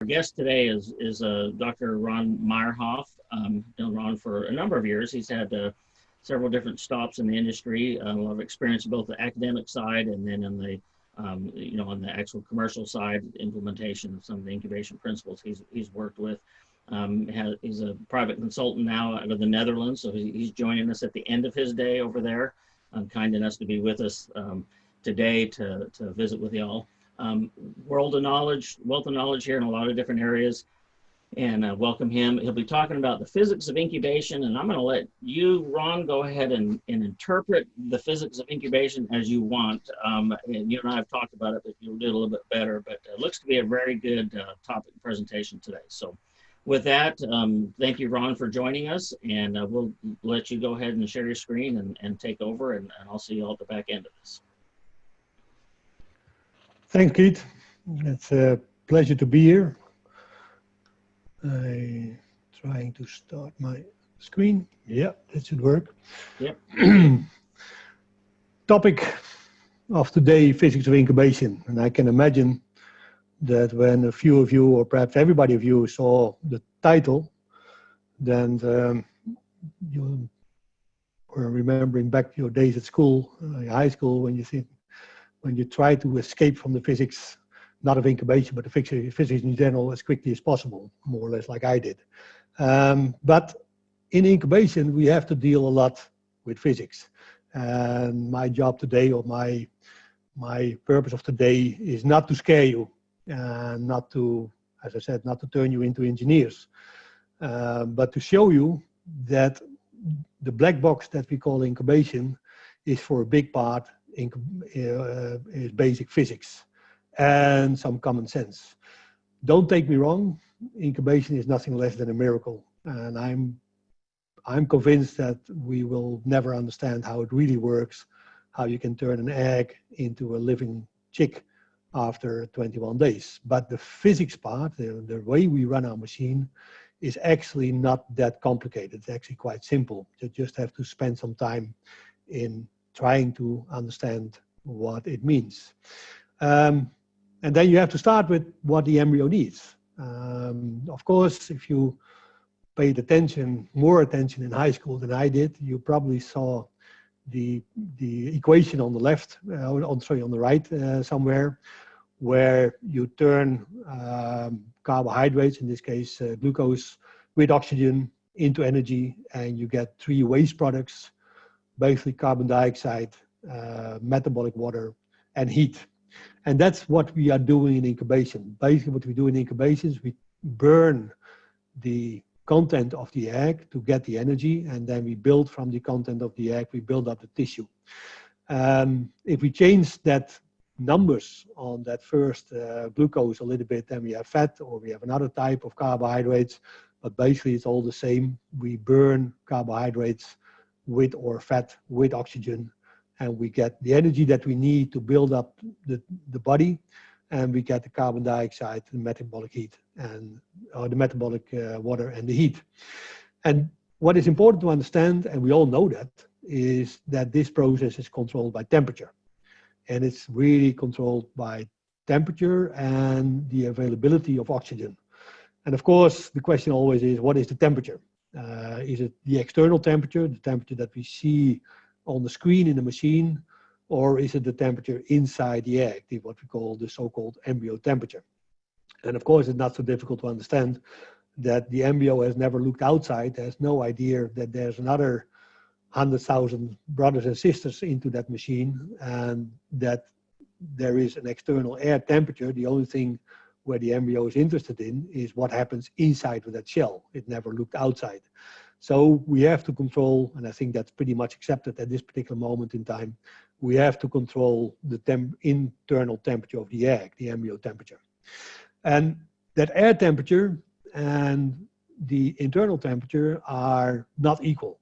guest today is Dr. Ron Meijerhof. Known Ron for a number of years. He's had several different stops in the industry, a lot of experience both the academic side and then in the on the actual commercial side, implementation of some of the incubation principles he's worked with. He's a private consultant now out of the Netherlands, so he's joining us at the end of his day over there. Kind enough to be with us today to visit with y'all. Wealth of knowledge here in a lot of different areas, and welcome him. He'll be talking about the physics of incubation, and I'm going to let you, Ron, go ahead and interpret the physics of incubation as you want. And you and I have talked about it, but you'll do it a little bit better. But it looks to be a very good topic presentation today. So with that, thank you, Ron, for joining us, and we'll let you go ahead and share your screen and take over, and I'll see you all at the back end of this. Thanks, Keith. It's a pleasure to be here. I'm trying to start my screen. Yeah, that should work. Yep. Topic of today, physics of incubation. And I can imagine that when a few of you, or perhaps everybody of you, saw the title, then you were remembering back your days at school, high school, when you try to escape from the physics, not of incubation, but the physics in general, as quickly as possible, more or less like I did. But in incubation, we have to deal a lot with physics. And my job today, or my purpose of today, is not to scare you, and not to, as I said, not to turn you into engineers, but to show you that the black box that we call incubation is for a big part is basic physics and some common sense. Don't take me wrong, incubation is nothing less than a miracle, and I'm convinced that we will never understand how it really works, how you can turn an egg into a living chick after 21 days. But the physics part, the way we run our machine, is actually not that complicated. It's actually quite simple. You just have to spend some time in trying to understand what it means. And then you have to start with what the embryo needs. Of course, if you paid more attention in high school than I did, you probably saw the equation on the left, on the right somewhere, where you turn carbohydrates, in this case glucose, with oxygen into energy, and you get three waste products, basically carbon dioxide, metabolic water, and heat. And that's what we are doing in incubation. Basically what we do in incubation is we burn the content of the egg to get the energy, and then we build from the content of the egg, we build up the tissue. If we change that numbers on that first glucose a little bit, then we have fat, or we have another type of carbohydrates, but basically it's all the same. We burn carbohydrates with or fat with oxygen, and we get the energy that we need to build up the body, and we get the carbon dioxide, the metabolic heat, and the metabolic water and the heat. And what is important to understand, and we all know that, is that this process is controlled by temperature. And it's really controlled by temperature and the availability of oxygen. And of course, the question always is, what is the temperature? Is it the external temperature, the temperature that we see on the screen in the machine, or is it the temperature inside the egg, what we call the so-called embryo temperature? And of course, it's not so difficult to understand that the embryo has never looked outside, has no idea that there's another 100,000 brothers and sisters into that machine, and that there is an external air temperature. The only thing where the embryo is interested in is what happens inside of that shell. It never looked outside. So we have to control, and I think that's pretty much accepted at this particular moment in time, we have to control the internal temperature of the egg, the embryo temperature. And that air temperature and the internal temperature are not equal.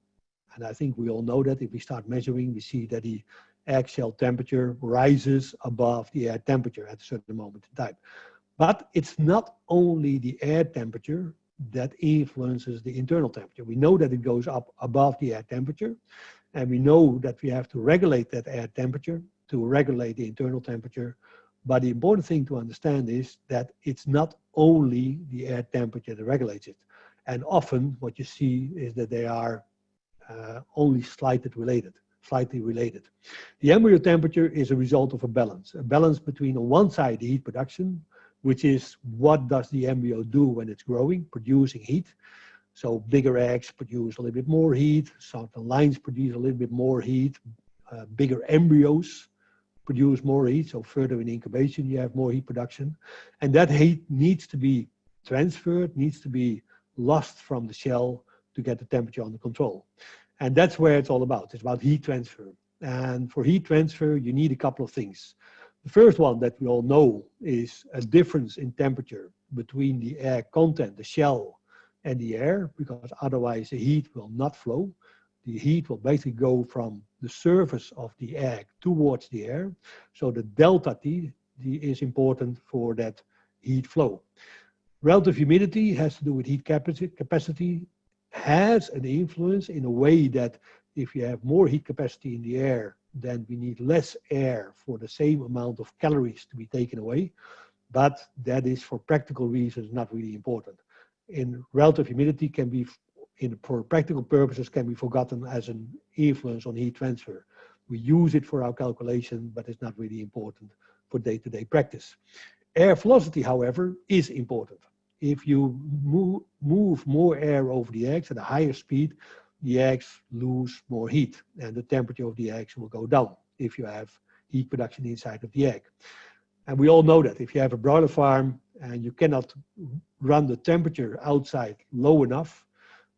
And I think we all know that if we start measuring, we see that the egg shell temperature rises above the air temperature at a certain moment in time. But it's not only the air temperature that influences the internal temperature. We know that it goes up above the air temperature, and we know that we have to regulate that air temperature to regulate the internal temperature But the important thing to understand is that it's not only the air temperature that regulates it. And often what you see is that they are only slightly related. The embryo temperature is a result of a balance between on one side the heat production, which is what does the embryo do when it's growing, producing heat. So bigger eggs produce a little bit more heat, certain lines produce a little bit more heat, bigger embryos produce more heat, so further in incubation you have more heat production. And that heat needs to be transferred, needs to be lost from the shell to get the temperature under control. And that's where it's all about. It's about heat transfer. And for heat transfer, you need a couple of things. The first one that we all know is a difference in temperature between the air content, the shell, and the air, because otherwise the heat will not flow. The heat will basically go from the surface of the egg towards the air. So the delta T is important for that heat flow. Relative humidity has to do with heat capacity, has an influence in a way that if you have more heat capacity in the air, then we need less air for the same amount of calories to be taken away. But that is for practical reasons not really important. In relative humidity can be, for practical purposes, can be forgotten as an influence on heat transfer. We use it for our calculation, but it's not really important for day-to-day practice. Air velocity, however, is important. If you move more air over the eggs at a higher speed, the eggs lose more heat and the temperature of the eggs will go down if you have heat production inside of the egg. And we all know that if you have a broiler farm and you cannot run the temperature outside low enough,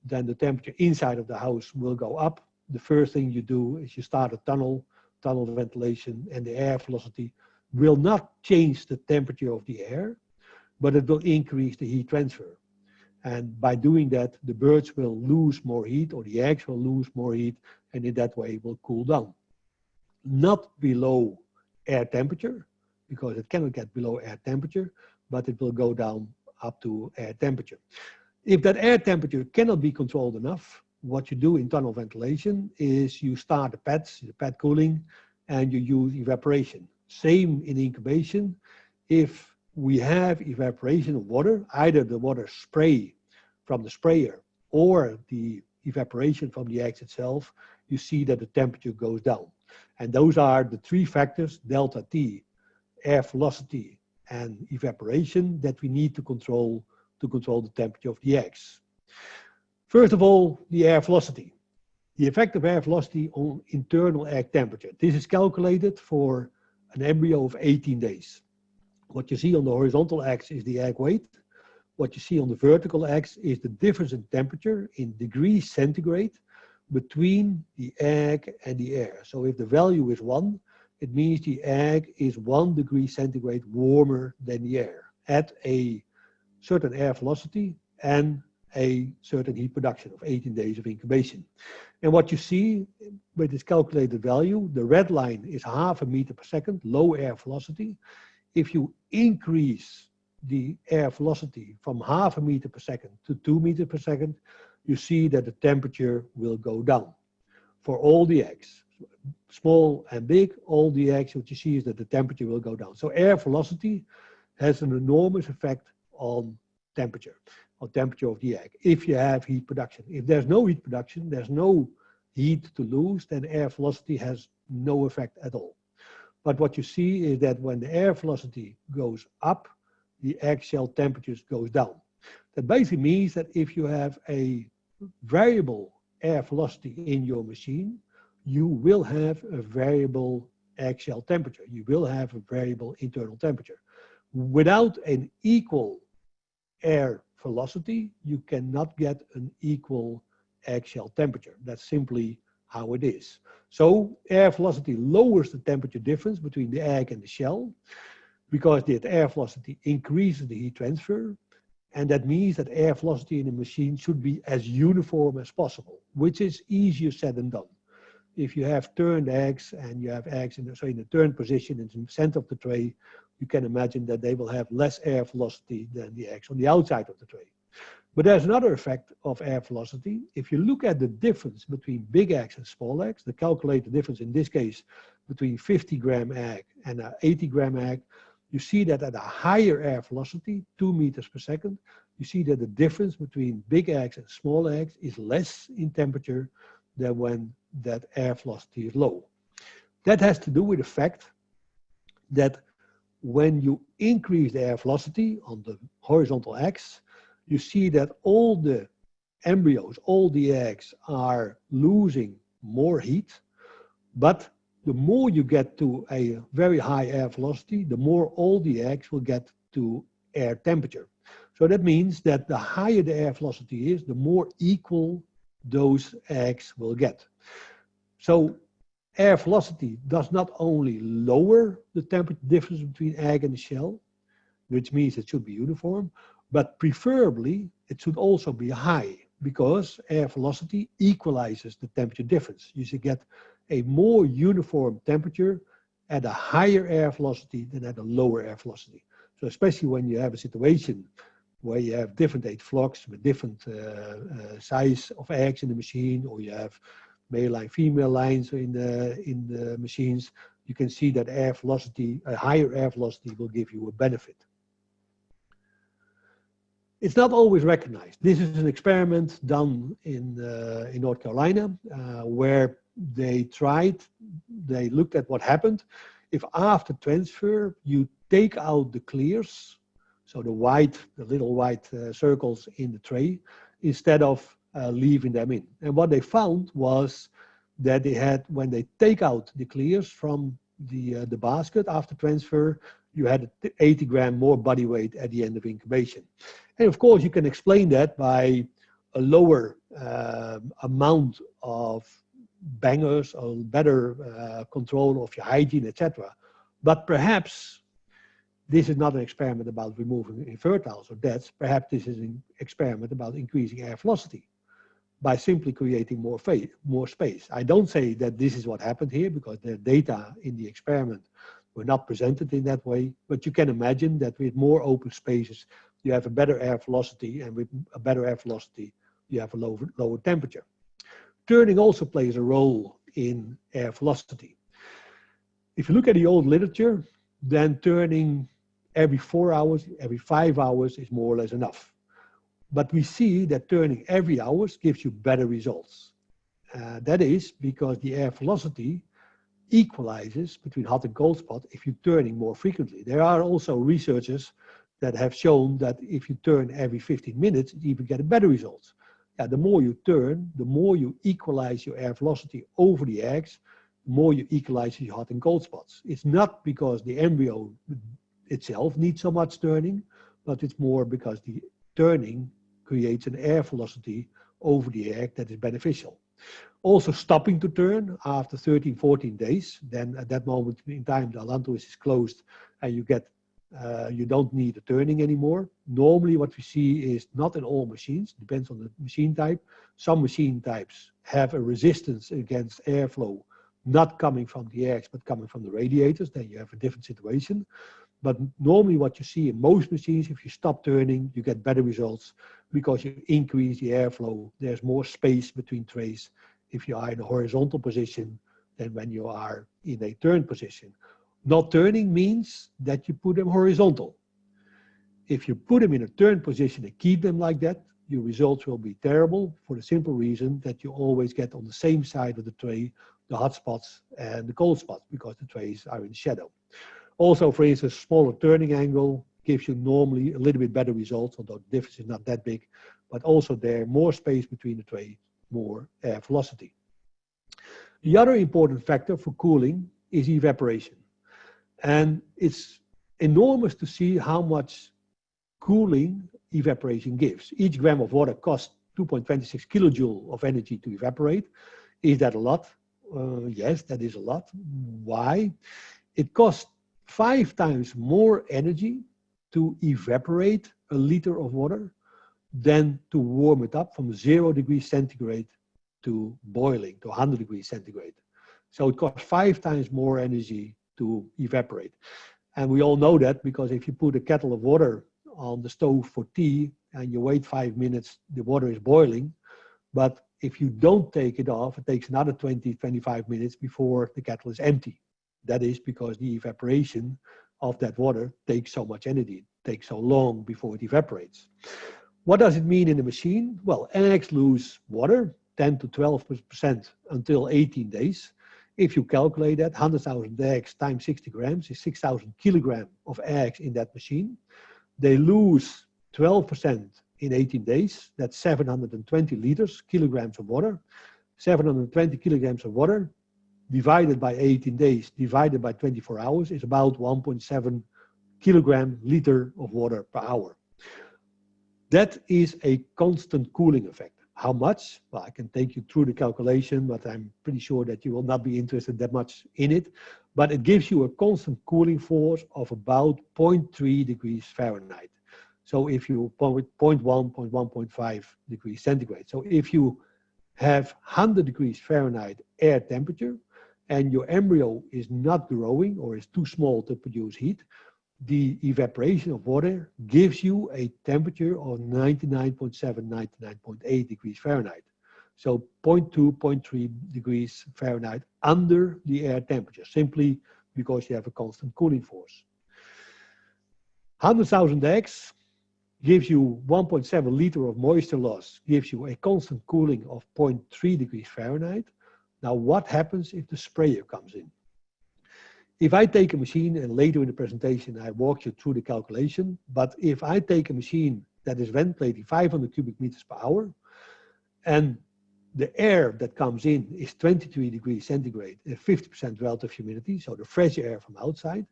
then the temperature inside of the house will go up. The first thing you do is you start a tunnel ventilation, and the air velocity will not change the temperature of the air, but it will increase the heat transfer. And by doing that, the birds will lose more heat, or the eggs will lose more heat, and in that way will cool down. Not below air temperature, because it cannot get below air temperature, but it will go down up to air temperature. If that air temperature cannot be controlled enough, what you do in tunnel ventilation is you start the pad cooling, and you use evaporation. Same in incubation. If we have evaporation of water, either the water spray from the sprayer or the evaporation from the eggs itself, you see that the temperature goes down. And those are the three factors, delta T, air velocity, and evaporation, that we need to control the temperature of the eggs. First of all, the air velocity. The effect of air velocity on internal egg temperature. This is calculated for an embryo of 18 days. What you see on the horizontal axis is the egg weight. What you see on the vertical axis is the difference in temperature in degrees centigrade between the egg and the air. So if the value is 1, it means the egg is 1 degree centigrade warmer than the air at a certain air velocity and a certain heat production of 18 days of incubation. And what you see with this calculated value, the red line is 0.5 meter per second, low air velocity. If you increase the air velocity from 0.5 meter per second to 2 meters per second, you see that the temperature will go down for all the eggs. Small and big, all the eggs, what you see is that the temperature will go down. So air velocity has an enormous effect on temperature of the egg, if you have heat production. If there's no heat production, there's no heat to lose, then air velocity has no effect at all. But what you see is that when the air velocity goes up, the egg shell temperatures goes down. That basically means that if you have a variable air velocity in your machine, you will have a variable egg shell temperature. You will have a variable internal temperature. Without an equal air velocity, you cannot get an equal egg shell temperature. That's simply how it is. So air velocity lowers the temperature difference between the egg and the shell, because the air velocity increases the heat transfer, and that means that air velocity in a machine should be as uniform as possible, which is easier said than done. If you have turned eggs and you have eggs in the turned position in the center of the tray, you can imagine that they will have less air velocity than the eggs on the outside of the tray. But there's another effect of air velocity. If you look at the difference between big eggs and small eggs, the calculated difference in this case between 50-gram egg and an 80-gram egg, you see that at a higher air velocity, 2 meters per second, you see that the difference between big eggs and small eggs is less in temperature than when that air velocity is low. That has to do with the fact that when you increase the air velocity on the horizontal axis, you see that all the embryos, all the eggs are losing more heat, but the more you get to a very high air velocity, the more all the eggs will get to air temperature. So that means that the higher the air velocity is, the more equal those eggs will get. So air velocity does not only lower the temperature difference between egg and the shell, which means it should be uniform, but preferably it should also be high, because air velocity equalizes the temperature difference. You should get a more uniform temperature at a higher air velocity than at a lower air velocity. So especially when you have a situation where you have different age flocks with different size of eggs in the machine, or you have male line, female lines in the machines, you can see that air velocity, a higher air velocity will give you a benefit. It's not always recognized. This is an experiment done in North Carolina, where they looked at what happened if after transfer you take out the clears, so the little white circles in the tray, instead of leaving them in. And what they found was that they had, when they take out the clears from the basket after transfer, you had 80 gram more body weight at the end of incubation. And of course, you can explain that by a lower amount of bangers, or better control of your hygiene, etc. But perhaps this is not an experiment about removing infertiles or deaths. Perhaps this is an experiment about increasing air velocity by simply creating more space. I don't say that this is what happened here, because the data in the experiment were not presented in that way, but you can imagine that with more open spaces, you have a better air velocity, and with a better air velocity, you have a lower temperature. Turning also plays a role in air velocity. If you look at the old literature, then turning every 4 hours, every 5 hours is more or less enough. But we see that turning every hour gives you better results. That is because the air velocity equalizes between hot and cold spot if you're turning more frequently. There are also researchers that have shown that if you turn every 15 minutes, you even get better results. The more you turn, the more you equalize your air velocity over the eggs, the more you equalize your hot and cold spots. It's not because the embryo itself needs so much turning, but it's more because the turning creates an air velocity over the egg that is beneficial. Also stopping to turn after 13, 14 days, then at that moment in time the allantois is closed and you don't need the turning anymore. Normally what we see is, not in all machines, depends on the machine type. Some machine types have a resistance against airflow, not coming from the eggs, but coming from the radiators. Then you have a different situation. But normally what you see in most machines, if you stop turning, you get better results because you increase the airflow. There's more space between trays if you are in a horizontal position than when you are in a turn position. Not turning means that you put them horizontal. If you put them in a turn position and keep them like that, your results will be terrible, for the simple reason that you always get on the same side of the tray the hot spots and the cold spots, because the trays are in shadow. Also, for instance, smaller turning angle gives you normally a little bit better results, although the difference is not that big, but also there more space between the tray, more air velocity. The other important factor for cooling is evaporation. And it's enormous to see how much cooling evaporation gives. Each gram of water costs 2.26 kilojoule of energy to evaporate. Is that a lot? Yes, that is a lot. Why? It costs 5 times more energy to evaporate a liter of water than to warm it up from 0 degrees centigrade to boiling, to 100 degrees centigrade. So it costs 5 times more energy to evaporate. And we all know that because if you put a kettle of water on the stove for tea and you wait 5 minutes, the water is boiling. But if you don't take it off, it takes another 20, 25 minutes before the kettle is empty. That is because the evaporation of that water takes so much energy, takes so long before it evaporates. What does it mean in the machine? Well, eggs lose water, 10 to 12% until 18 days. If you calculate that, 100,000 eggs times 60 grams is 6,000 kilograms of eggs in that machine. They lose 12% in 18 days. That's 720 liters, kilograms of water. 720 kilograms of water divided by 18 days, divided by 24 hours is about 1.7 kilogram liter of water per hour. That is a constant cooling effect. How much? Well, I can take you through the calculation, but I'm pretty sure that you will not be interested that much in it. But it gives you a constant cooling force of about 0.3 degrees Fahrenheit. So if you 0.1, 0.1.5 degrees centigrade. So if you have 100 degrees Fahrenheit air temperature and your embryo is not growing or is too small to produce heat, the evaporation of water gives you a temperature of 99.7, 99.8 degrees Fahrenheit. So 0.2, 0.3 degrees Fahrenheit under the air temperature, simply because you have a constant cooling force. 100,000 eggs gives you 1.7 liter of moisture loss, gives you a constant cooling of 0.3 degrees Fahrenheit. Now what happens if the sprayer comes in? If I take a machine, and later in the presentation I walk you through the calculation, but if I take a machine that is ventilating 500 cubic meters per hour, and the air that comes in is 23 degrees centigrade and 50% relative humidity, so the fresh air from outside,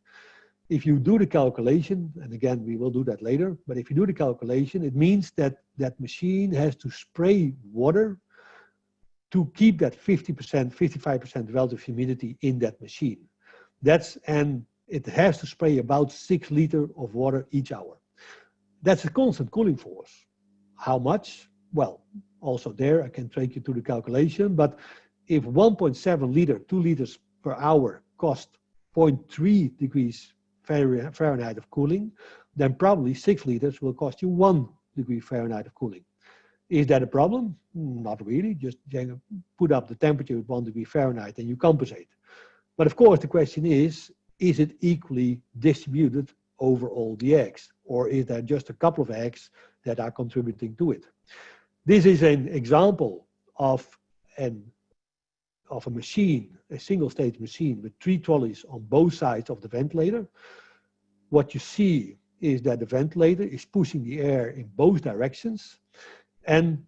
if you do the calculation, and again we will do that later, but if you do the calculation, it means that that machine has to spray water to keep that 50%, 55% relative humidity in that machine. And it has to spray about 6 liters of water each hour. That's a constant cooling force. How much? Well, also there I can take you to the calculation, but if 1.7 liter, 2 liters per hour cost 0.3 degrees Fahrenheit of cooling, then probably 6 liters will cost you 1 degree Fahrenheit of cooling. Is that a problem? Not really, just put up the temperature at 1 degree Fahrenheit and you compensate. But of course, the question is it equally distributed over all the eggs? Or is there just a couple of eggs that are contributing to it? This is an example of a machine, a single stage machine with 3 trolleys on both sides of the ventilator. What you see is that the ventilator is pushing the air in both directions. And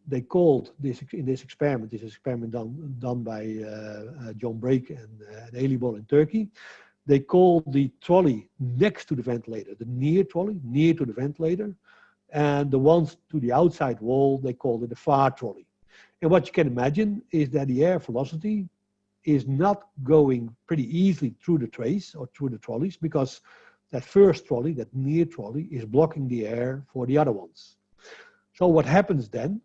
they called this, in this experiment done by John Brake and Elibol in Turkey, they called the trolley next to the ventilator, the near trolley, near to the ventilator, and the ones to the outside wall, they called it the far trolley. And what you can imagine is that the air velocity is not going pretty easily through the trays or through the trolleys, because that first trolley, that near trolley, is blocking the air for the other ones. So what happens then?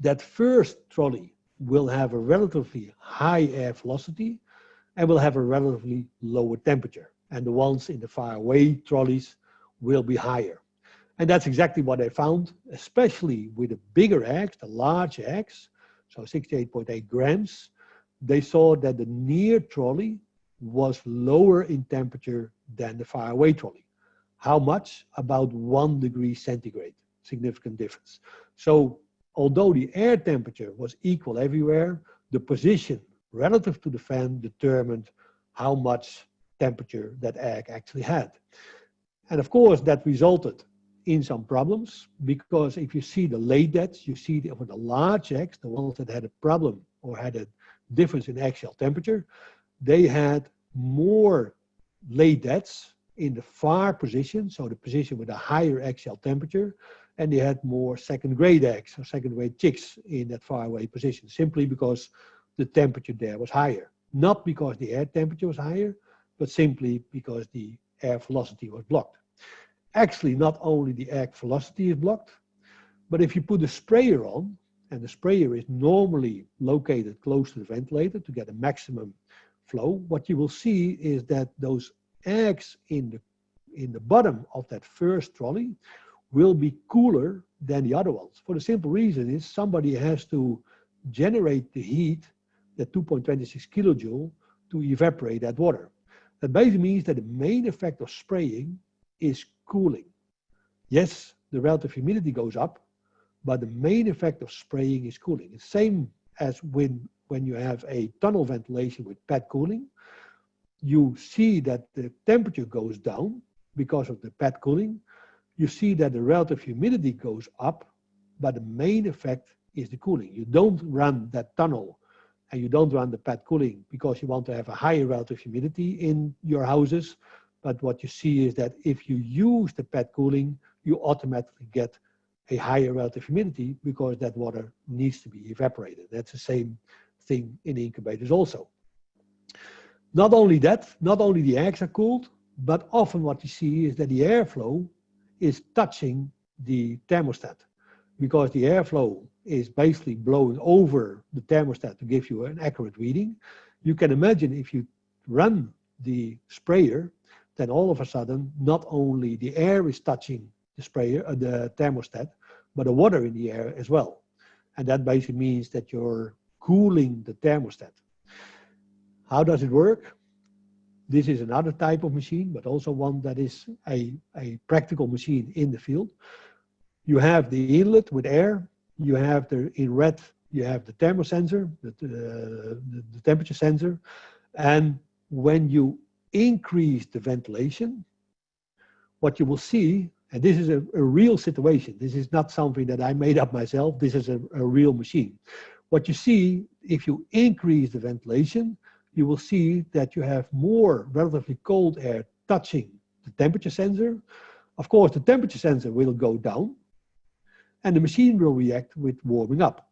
That first trolley will have a relatively high air velocity and will have a relatively lower temperature. And the ones in the far away trolleys will be higher. And that's exactly what they found, especially with the bigger eggs, the large eggs, so 68.8 grams. They saw that the near trolley was lower in temperature than the far away trolley. How much? About 1 degree centigrade, significant difference. So although the air temperature was equal everywhere, the position relative to the fan determined how much temperature that egg actually had. And of course, that resulted in some problems, because if you see the lay deads, you see the large eggs, the ones that had a problem or had a difference in egg shell temperature, they had more lay deads in the far position, so the position with a higher egg shell temperature, and they had more second grade eggs or second grade chicks in that far away position, simply because the temperature there was higher. Not because the air temperature was higher, but simply because the air velocity was blocked. Actually, not only the air velocity is blocked, but if you put a sprayer on, and the sprayer is normally located close to the ventilator to get a maximum flow, what you will see is that those eggs in the bottom of that first trolley will be cooler than the other ones. For the simple reason is somebody has to generate the heat, the 2.26 kilojoule, to evaporate that water. That basically means that the main effect of spraying is cooling. Yes, the relative humidity goes up, but the main effect of spraying is cooling. It's the same as when you have a tunnel ventilation with pad cooling. You see that the temperature goes down because of the pad cooling. You see that the relative humidity goes up, but the main effect is the cooling. You don't run that tunnel and you don't run the pad cooling because you want to have a higher relative humidity in your houses. But what you see is that if you use the pad cooling, you automatically get a higher relative humidity because that water needs to be evaporated. That's the same thing in incubators also. Not only that, not only the eggs are cooled, but often what you see is that the airflow is touching the thermostat, because the airflow is basically blowing over the thermostat to give you an accurate reading. You can imagine if you run the sprayer, then all of a sudden, not only the air is touching the sprayer, the thermostat, but the water in the air as well. And that basically means that you're cooling the thermostat. How does it work? This is another type of machine, but also one that is a practical machine in the field. You have the inlet with air. You have in red, you have the thermosensor, the temperature sensor. And when you increase the ventilation, what you will see, and this is a real situation. This is not something that I made up myself. This is a real machine. What you see, if you increase the ventilation, you will see that you have more relatively cold air touching the temperature sensor. Of course, the temperature sensor will go down and the machine will react with warming up.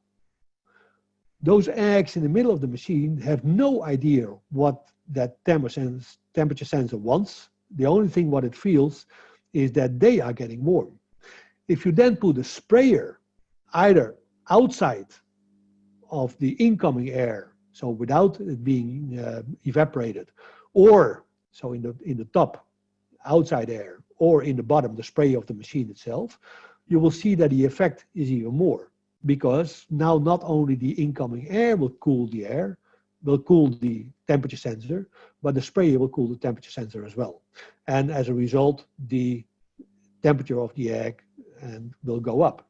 Those eggs in the middle of the machine have no idea what that temperature sensor wants. The only thing what it feels is that they are getting warm. If you then put a sprayer either outside of the incoming air, so without it being evaporated, or so in the top, outside air, or in the bottom, the spray of the machine itself, you will see that the effect is even more, because now not only the incoming air will cool the air, will cool the temperature sensor, but the sprayer will cool the temperature sensor as well. And as a result, the temperature of the egg will go up.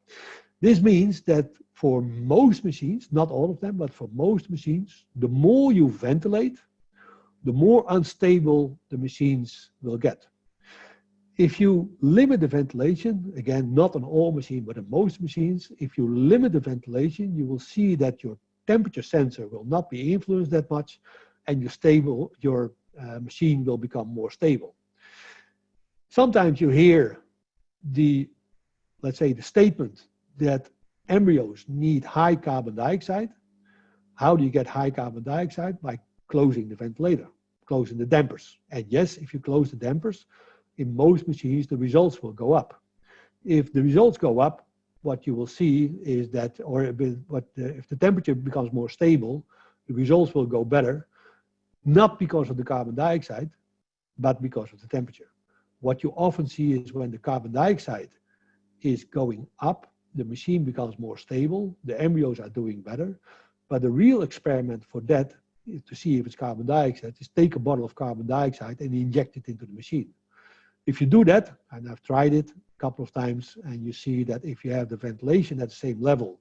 This means that for most machines, not all of them, but for most machines, the more you ventilate, the more unstable the machines will get. If you limit the ventilation, again, not on all machines, but on most machines, if you limit the ventilation, you will see that your temperature sensor will not be influenced that much, and your machine will become more stable. Sometimes you hear let's say the statement that embryos need high carbon dioxide. How do you get high carbon dioxide? By closing the ventilator, closing the dampers. And yes, if you close the dampers, in most machines, the results will go up. If the results go up, what you will see is that, if the temperature becomes more stable, the results will go better, not because of the carbon dioxide, but because of the temperature. What you often see is when the carbon dioxide is going up, the machine becomes more stable, the embryos are doing better, but the real experiment for that, to see if it's carbon dioxide, is take a bottle of carbon dioxide and inject it into the machine. If you do that, and I've tried it a couple of times, and you see that if you have the ventilation at the same level,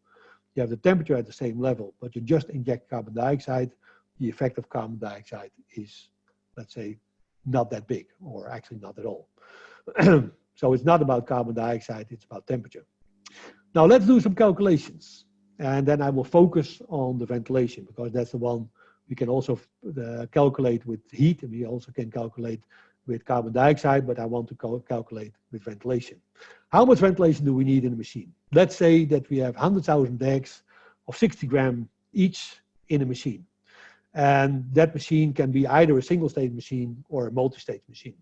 you have the temperature at the same level, but you just inject carbon dioxide, the effect of carbon dioxide is, let's say, not that big, or actually not at all. So it's not about carbon dioxide, it's about temperature. Now let's do some calculations, and then I will focus on the ventilation, because that's the one we can also calculate with heat, and we also can calculate with carbon dioxide, but I want to calculate with ventilation. How much ventilation do we need in a machine? Let's say that we have 100,000 eggs of 60 grams each in a machine. And that machine can be either a single state machine or a multi-state machine.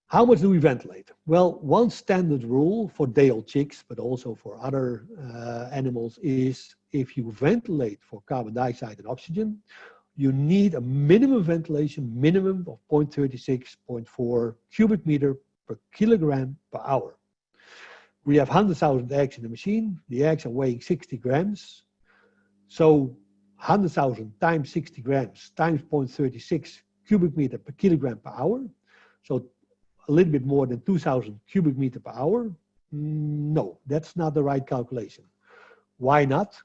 How much do we ventilate? Well, one standard rule for day-old chicks, but also for other animals, is if you ventilate for carbon dioxide and oxygen, you need a minimum ventilation, minimum of 0.36, 0.4 cubic meter per kilogram per hour. We have 100,000 eggs in the machine. The eggs are weighing 60 grams. So 100,000 times 60 grams times 0.36 cubic meter per kilogram per hour. So a little bit more than 2,000 cubic meter per hour. No, that's not the right calculation. Why not?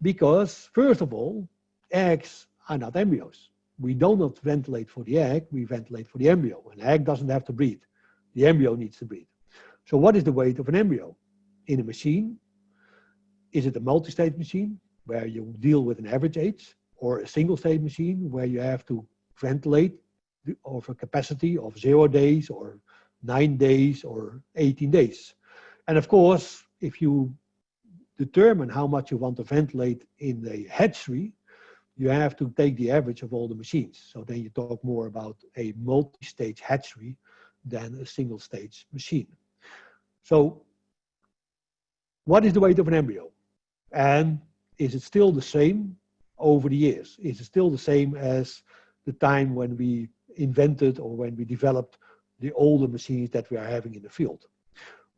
Because first of all, eggs are not embryos. We do not ventilate for the egg, we ventilate for the embryo. An egg doesn't have to breathe. The embryo needs to breathe. So what is the weight of an embryo? In a machine, is it a multi-stage machine where you deal with an average age, or a single-stage machine where you have to ventilate of a capacity of 0 days or 9 days or 18 days? And of course, if you determine how much you want to ventilate in a hatchery, you have to take the average of all the machines. So then you talk more about a multi-stage hatchery than a single-stage machine. So what is the weight of an embryo? And is it still the same over the years? Is it still the same as the time when we invented or when we developed the older machines that we are having in the field?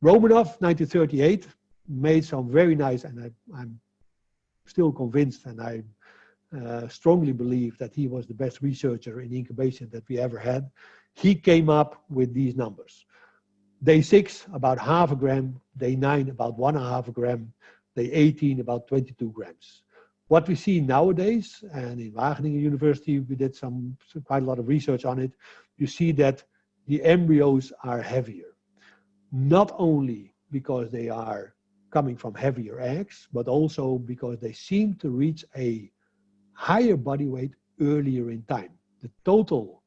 Romanov, 1938, made some very nice, and I'm still convinced, and I strongly believe that he was the best researcher in incubation that we ever had. He came up with these numbers. Day 6, about half a gram. Day 9, about 1.5 gram. Day 18, about 22 grams. What we see nowadays, and in Wageningen University, we did quite a lot of research on it, you see that the embryos are heavier. Not only because they are coming from heavier eggs, but also because they seem to reach a higher body weight earlier in time. The total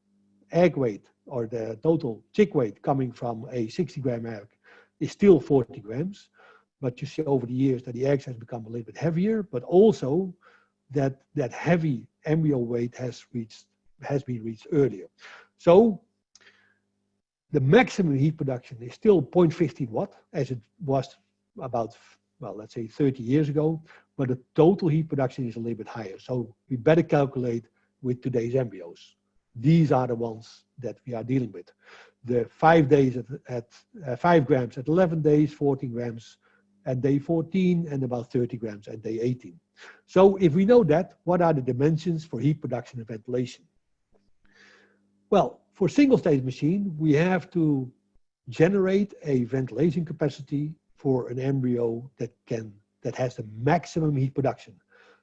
egg weight or the total chick weight coming from a 60-gram egg is still 40 grams, but you see over the years that the eggs has become a little bit heavier, but also that heavy embryo weight has been reached earlier. So the maximum heat production is still 0.15 watt, as it was about, well, let's say 30 years ago, but the total heat production is a little bit higher. So we better calculate with today's embryos. These are the ones that we are dealing with. The 5 days at 5 grams at 11 days, 14 grams at day 14, and about 30 grams at day 18. So if we know that, what are the dimensions for heat production and ventilation? Well, for single-stage machine, we have to generate a ventilation capacity for an embryo that has the maximum heat production.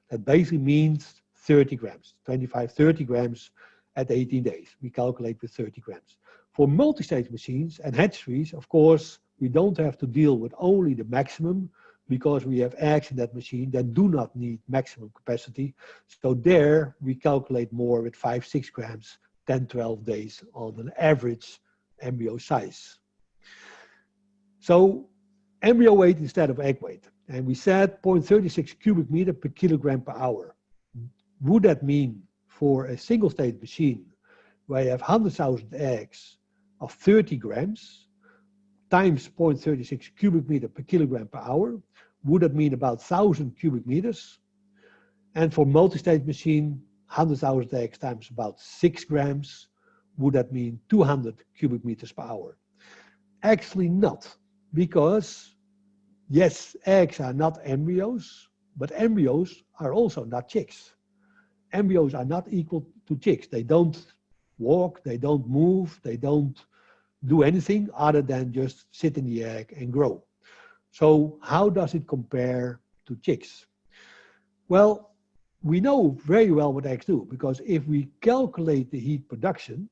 That basically means 30 grams, 25, 30 grams at 18 days. We calculate with 30 grams. For multi-stage machines and hatcheries, of course, we don't have to deal with only the maximum because we have eggs in that machine that do not need maximum capacity. So there we calculate more with 5, 6 grams, 10, 12 days on an average embryo size. So embryo weight instead of egg weight. And we said 0.36 cubic meter per kilogram per hour. Would that mean for a single stage machine where you have 100,000 eggs of 30 grams times 0.36 cubic meter per kilogram per hour, would that mean about 1,000 cubic meters? And for multi-stage machine, 100,000 eggs times about 6 grams, would that mean 200 cubic meters per hour? Actually not, because yes, eggs are not embryos, but embryos are also not chicks. Embryos are not equal to chicks. They don't walk, they don't move, they don't do anything other than just sit in the egg and grow. So how does it compare to chicks? Well, we know very well what eggs do, because if we calculate the heat production,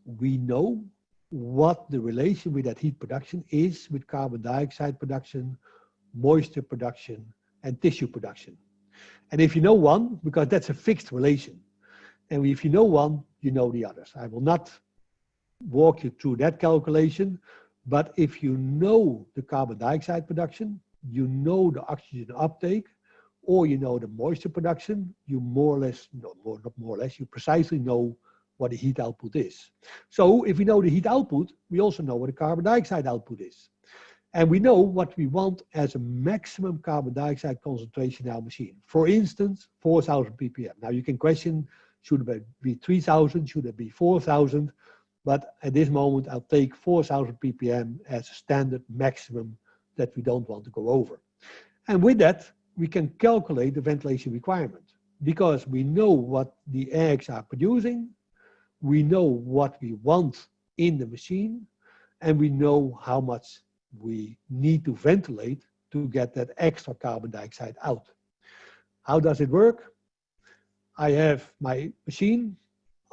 we know what the relation with that heat production is with carbon dioxide production, moisture production, and tissue production. And if you know one, because that's a fixed relation, and if you know one, you know the others. I will not walk you through that calculation, but if you know the carbon dioxide production, you know the oxygen uptake, or you know the moisture production, you more or less, not more or less, you precisely know what the heat output is. So if we know the heat output, we also know what the carbon dioxide output is. And we know what we want as a maximum carbon dioxide concentration in our machine. For instance, 4,000 ppm. Now you can question, should it be 3,000, should it be 4,000? But at this moment, I'll take 4,000 ppm as a standard maximum that we don't want to go over. And with that, we can calculate the ventilation requirement, because we know what the eggs are producing, we know what we want in the machine, and we know how much we need to ventilate to get that extra carbon dioxide out. How does it work? I have my machine.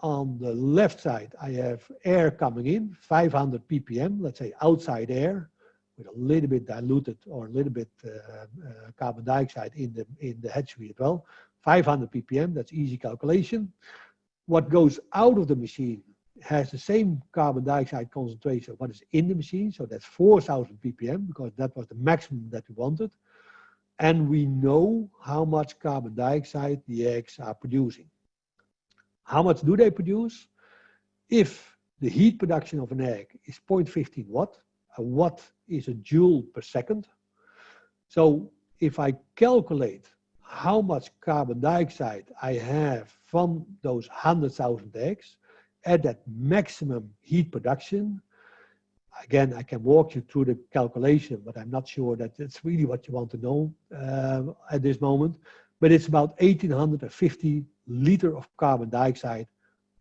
On the left side, I have air coming in, 500 ppm, let's say outside air, with a little bit diluted or a little bit carbon dioxide in the hatchery as well. 500 ppm, that's easy calculation. What goes out of the machine has the same carbon dioxide concentration of what is in the machine, so that's 4,000 ppm, because that was the maximum that we wanted. And we know how much carbon dioxide the eggs are producing. How much do they produce? If the heat production of an egg is 0.15 watt, a watt is a joule per second. So if I calculate how much carbon dioxide I have from those 100,000 eggs at that maximum heat production, again, I can walk you through the calculation, but I'm not sure that it's really what you want to know at this moment. But it's about 1,850 liters of carbon dioxide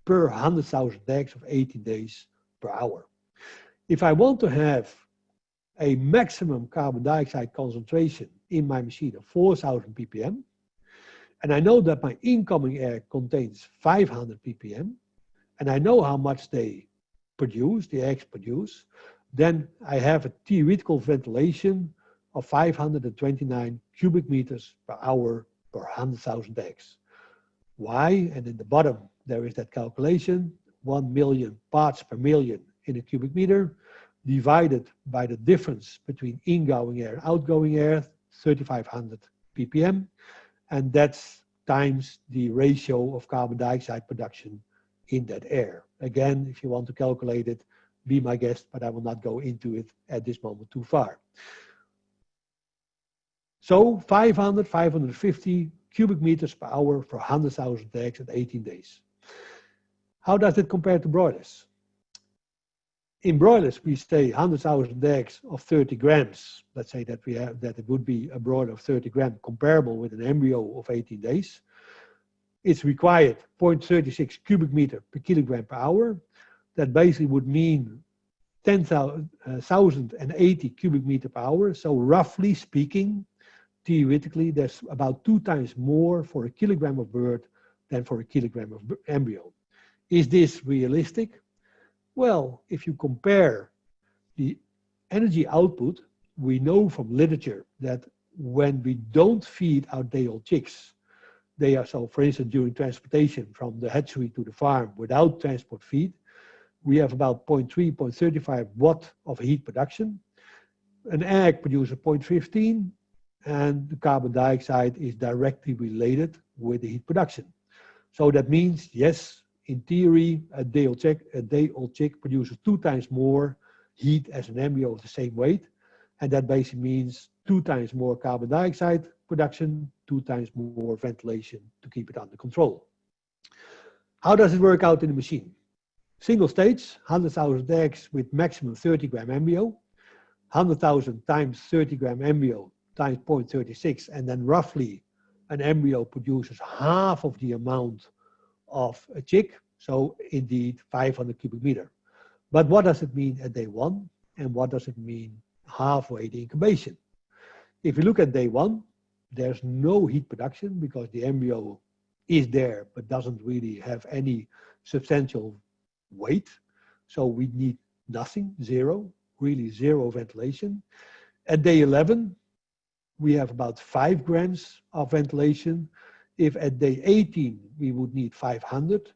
per 100,000 eggs of 18 days per hour. If I want to have a maximum carbon dioxide concentration in my machine of 4,000 ppm, and I know that my incoming air contains 500 ppm, and I know how much they produce, the eggs produce, then I have a theoretical ventilation of 529 cubic meters per hour per 100,000 eggs. Why? And in the bottom, there is that calculation, 1 million parts per million in a cubic meter, divided by the difference between ingoing air and outgoing air, 3,500 ppm, and that's times the ratio of carbon dioxide production in that air. Again, if you want to calculate it, be my guest, but I will not go into it at this moment too far. So 500, 550 cubic meters per hour for 100,000 eggs at 18 days. How does it compare to broilers? In broilers, we say 100,000 eggs of 30 grams. Let's say that it would be a broiler of 30 grams comparable with an embryo of 18 days. It's required 0.36 cubic meter per kilogram per hour. That basically would mean 10,080 cubic meter per hour. So roughly speaking, theoretically, there's about 2 times more for a kilogram of bird than for a kilogram of embryo. Is this realistic? Well, if you compare the energy output, we know from literature that when we don't feed our day-old chicks, they are, so for instance, during transportation from the hatchery to the farm without transport feed, we have about 0.3, 0.35 watt of heat production. An egg produces 0.15, and the carbon dioxide is directly related with the heat production. So that means, yes, in theory, a day-old chick produces 2 times more heat as an embryo of the same weight. And that basically means 2 times more carbon dioxide production, 2 times more ventilation to keep it under control. How does it work out in the machine? Single stage, 100,000 eggs with maximum 30 gram embryo, 100,000 times 30 gram embryo times 0.36, and then roughly an embryo produces half of the amount of a chick, so indeed 500 cubic meter. But what does it mean at day 1, and what does it mean halfway the incubation? If you look at day 1, there's no heat production because the embryo is there but doesn't really have any substantial weight. So we need nothing, zero, really zero ventilation. At day 11, we have about 5 grams of ventilation. If at day 18 we would need 500,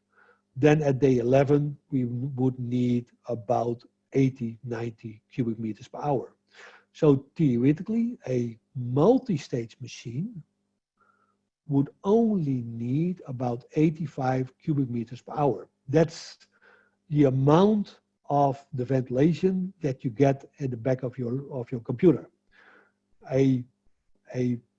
then at day 11 we would need about 80, 90 cubic meters per hour. So theoretically, a multi-stage machine would only need about 85 cubic meters per hour. That's the amount of the ventilation that you get at the back of your computer. A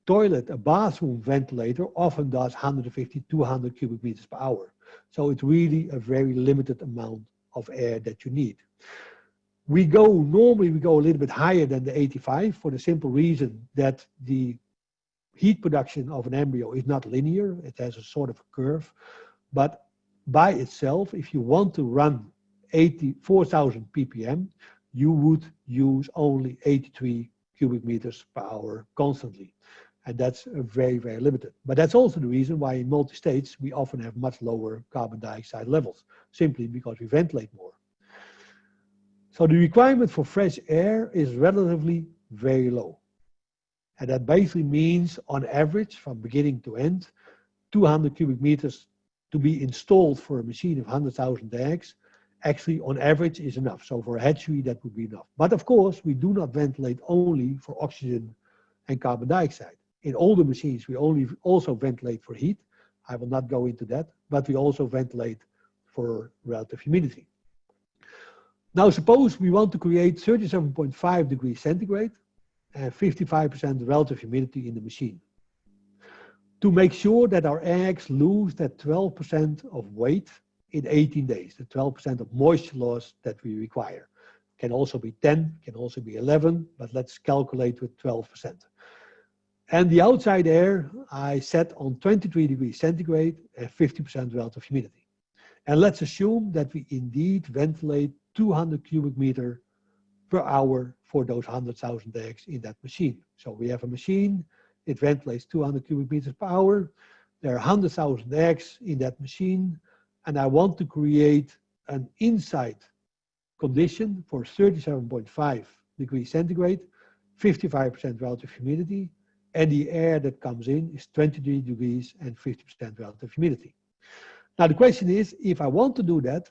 toilet, a bathroom ventilator often does 150, 200 cubic meters per hour. So it's really a very limited amount of air that you need. Normally we go a little bit higher than the 85 for the simple reason that the heat production of an embryo is not linear. It has a sort of a curve. But by itself, if you want to run 4,000 ppm, you would use only 83 cubic meters per hour constantly. And that's very, very limited. But that's also the reason why in multi-states we often have much lower carbon dioxide levels, simply because we ventilate more. So the requirement for fresh air is relatively very low. And that basically means, on average, from beginning to end, 200 cubic meters to be installed for a machine of 100,000 eggs, actually on average is enough. So for a hatchery, that would be enough. But of course, we do not ventilate only for oxygen and carbon dioxide. In older machines, we also ventilate for heat. I will not go into that, but we also ventilate for relative humidity. Now, suppose we want to create 37.5 degrees centigrade and 55% relative humidity in the machine. To make sure that our eggs lose that 12% of weight in 18 days, the 12% of moisture loss that we require. Can also be 10, can also be 11, but let's calculate with 12%. And the outside air I set on 23 degrees centigrade and 50% relative humidity. And let's assume that we indeed ventilate 200 cubic meter per hour for those 100,000 eggs in that machine. So we have a machine, it ventilates 200 cubic meters per hour. There are 100,000 eggs in that machine, and I want to create an inside condition for 37.5 degrees centigrade, 55% relative humidity, and the air that comes in is 23 degrees and 50% relative humidity. Now the question is, if I want to do that,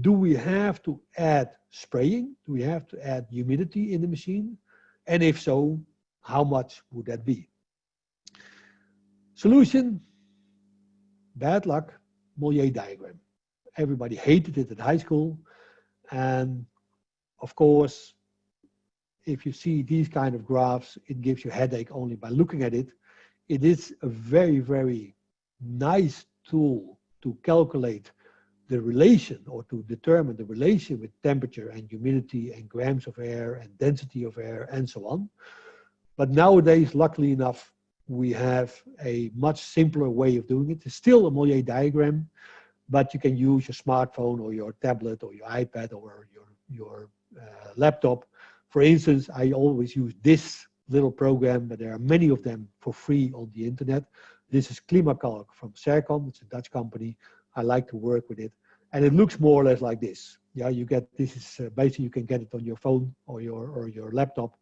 do we have to add spraying? Do we have to add humidity in the machine? And if so, how much would that be? Solution, bad luck, Meijerhof diagram. Everybody hated it at high school. And of course, if you see these kind of graphs, it gives you a headache only by looking at it. It is a very, very nice tool to calculate the relation or to determine the relation with temperature and humidity and grams of air and density of air and so on. But nowadays, luckily enough, we have a much simpler way of doing it. It's still a Meijerhof diagram, but you can use your smartphone or your tablet or your iPad or your laptop. For instance, I always use this little program, but there are many of them for free on the internet. This is Climakalk from Sercom. It's a Dutch company. I like to work with it. And it looks more or less like this. Yeah, you get, this is basically, you can get it on your phone or your laptop.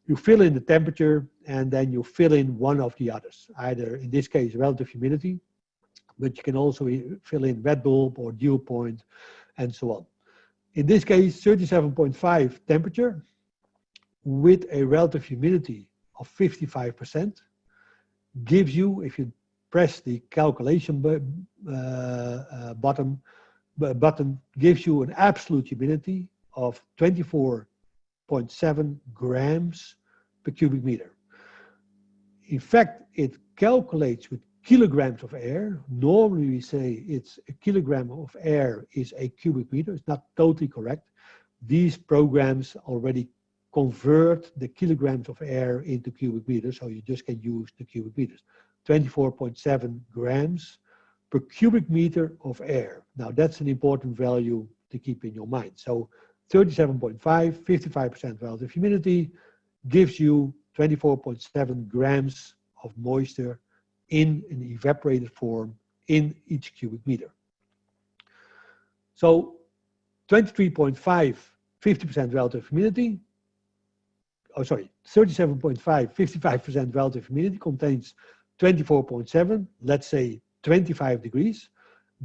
You fill in the temperature and then you fill in one of the others, either in this case, relative humidity, but you can also fill in wet bulb or dew point and so on. In this case, 37.5 temperature with a relative humidity of 55% gives you, if you press the calculation button, gives you an absolute humidity of 24.7 grams per cubic meter. In fact, it calculates with kilograms of air. Normally we say it's a kilogram of air is a cubic meter. It's not totally correct. These programs already convert the kilograms of air into cubic meters, so you just can use the cubic meters. 24.7 grams per cubic meter of air. Now that's an important value to keep in your mind. So 37.5, 55% relative humidity gives you 24.7 grams of moisture in an evaporated form in each cubic meter. So 23.5, 50% relative humidity. Oh, sorry, 37.5, 55% relative humidity contains 24.7, let's say 25 degrees.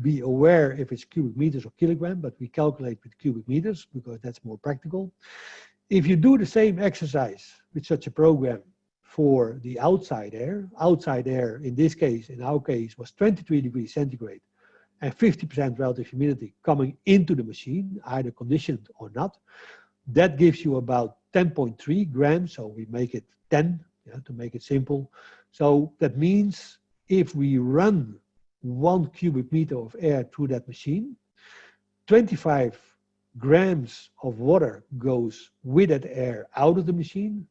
Be aware if it's cubic meters or kilogram, but we calculate with cubic meters because that's more practical. If you do the same exercise with such a program for the outside air in this case, in our case, was 23 degrees centigrade and 50% relative humidity coming into the machine, either conditioned or not, that gives you about 10.3 grams, so we make it 10, yeah, to make it simple. So that means if we run 1 cubic meter of air through that machine, 25 grams of water goes with that air out of the machine,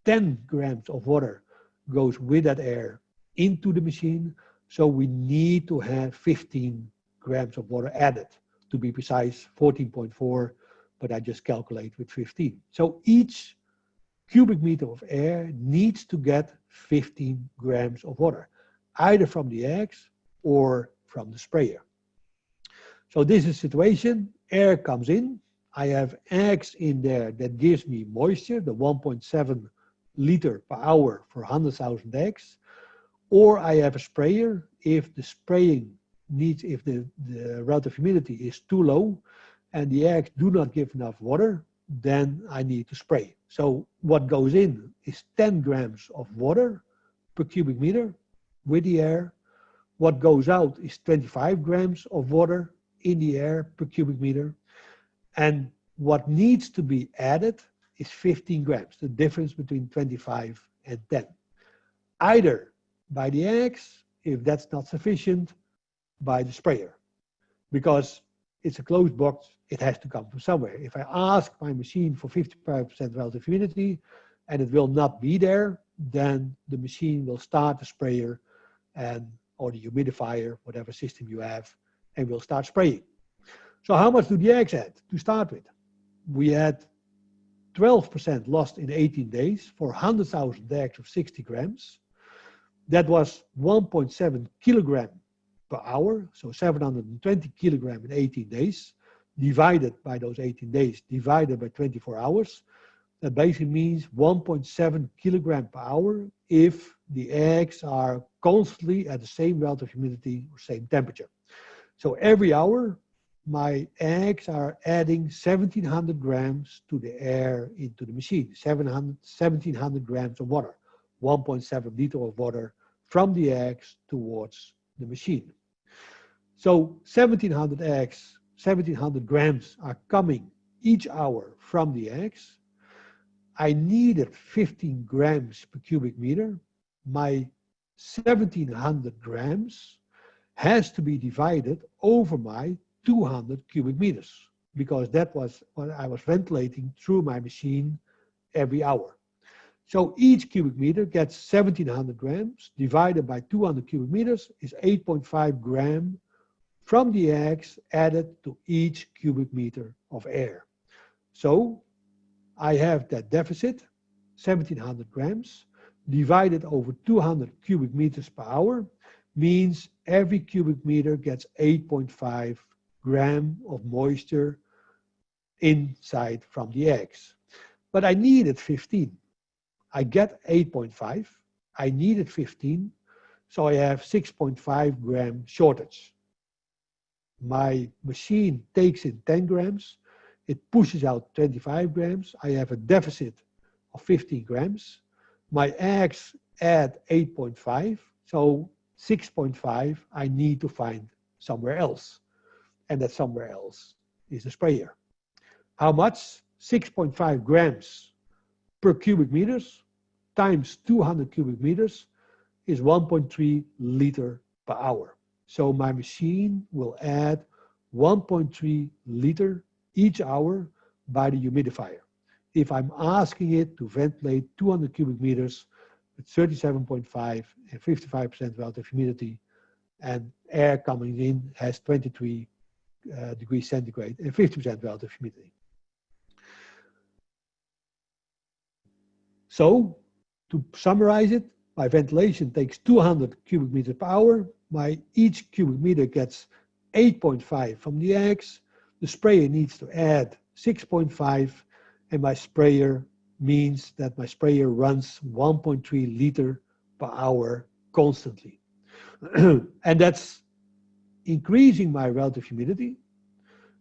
10 grams of water goes with that air into the machine, so we need to have 15 grams of water added. To be precise, 14.4, but I just calculate with 15. So each cubic meter of air needs to get 15 grams of water, either from the eggs or from the sprayer. So this is the situation. Air comes in. I have eggs in there that gives me moisture, the 1.7 liter per hour for 100,000 eggs. Or I have a sprayer. If the spraying needs, if the relative humidity is too low and the eggs do not give enough water, then I need to spray. So what goes in is 10 grams of water per cubic meter with the air. What goes out is 25 grams of water in the air per cubic meter. And what needs to be added is 15 grams, the difference between 25 and 10. Either by the eggs, if that's not sufficient, by the sprayer. Because it's a closed box, it has to come from somewhere. If I ask my machine for 55% relative humidity and it will not be there, then the machine will start the sprayer or the humidifier, whatever system you have, and will start spraying. So how much do the eggs add to start with? We had 12% lost in 18 days for 100,000 eggs of 60 grams. That was 1.7 kilogram per hour, so 720 kilogram in 18 days, divided by those 18 days, divided by 24 hours. That basically means 1.7 kilogram per hour if the eggs are constantly at the same relative humidity or same temperature. So every hour, my eggs are adding 1,700 grams to the air into the machine, 1,700 grams of water, 1.7 liter of water from the eggs towards the machine. So 1,700 eggs, 1,700 grams are coming each hour from the eggs. I needed 15 grams per cubic meter. My 1,700 grams has to be divided over my 200 cubic meters, because that was what I was ventilating through my machine every hour. So each cubic meter gets 1,700 grams divided by 200 cubic meters is 8.5 gram from the eggs added to each cubic meter of air. So I have that deficit, 1,700 grams, divided over 200 cubic meters per hour, means every cubic meter gets 8.5 gram of moisture inside from the eggs. But I needed 15. I get 8.5, I needed 15, so I have 6.5 gram shortage. My machine takes in 10 grams, it pushes out 25 grams, I have a deficit of 15 grams. My eggs add 8.5, so 6.5 I need to find somewhere else. And that somewhere else is the sprayer. How much? 6.5 grams per cubic meters times 200 cubic meters is 1.3 liter per hour. So my machine will add 1.3 liter each hour by the humidifier. If I'm asking it to ventilate 200 cubic meters with 37.5 and 55% relative humidity, and air coming in has 23 degrees centigrade and 50% relative humidity. So, to summarize it, my ventilation takes 200 cubic meters per hour. Each cubic meter gets 8.5 from the eggs. The sprayer needs to add 6.5, and my sprayer means that my sprayer runs 1.3 liter per hour constantly. And that's increasing my relative humidity,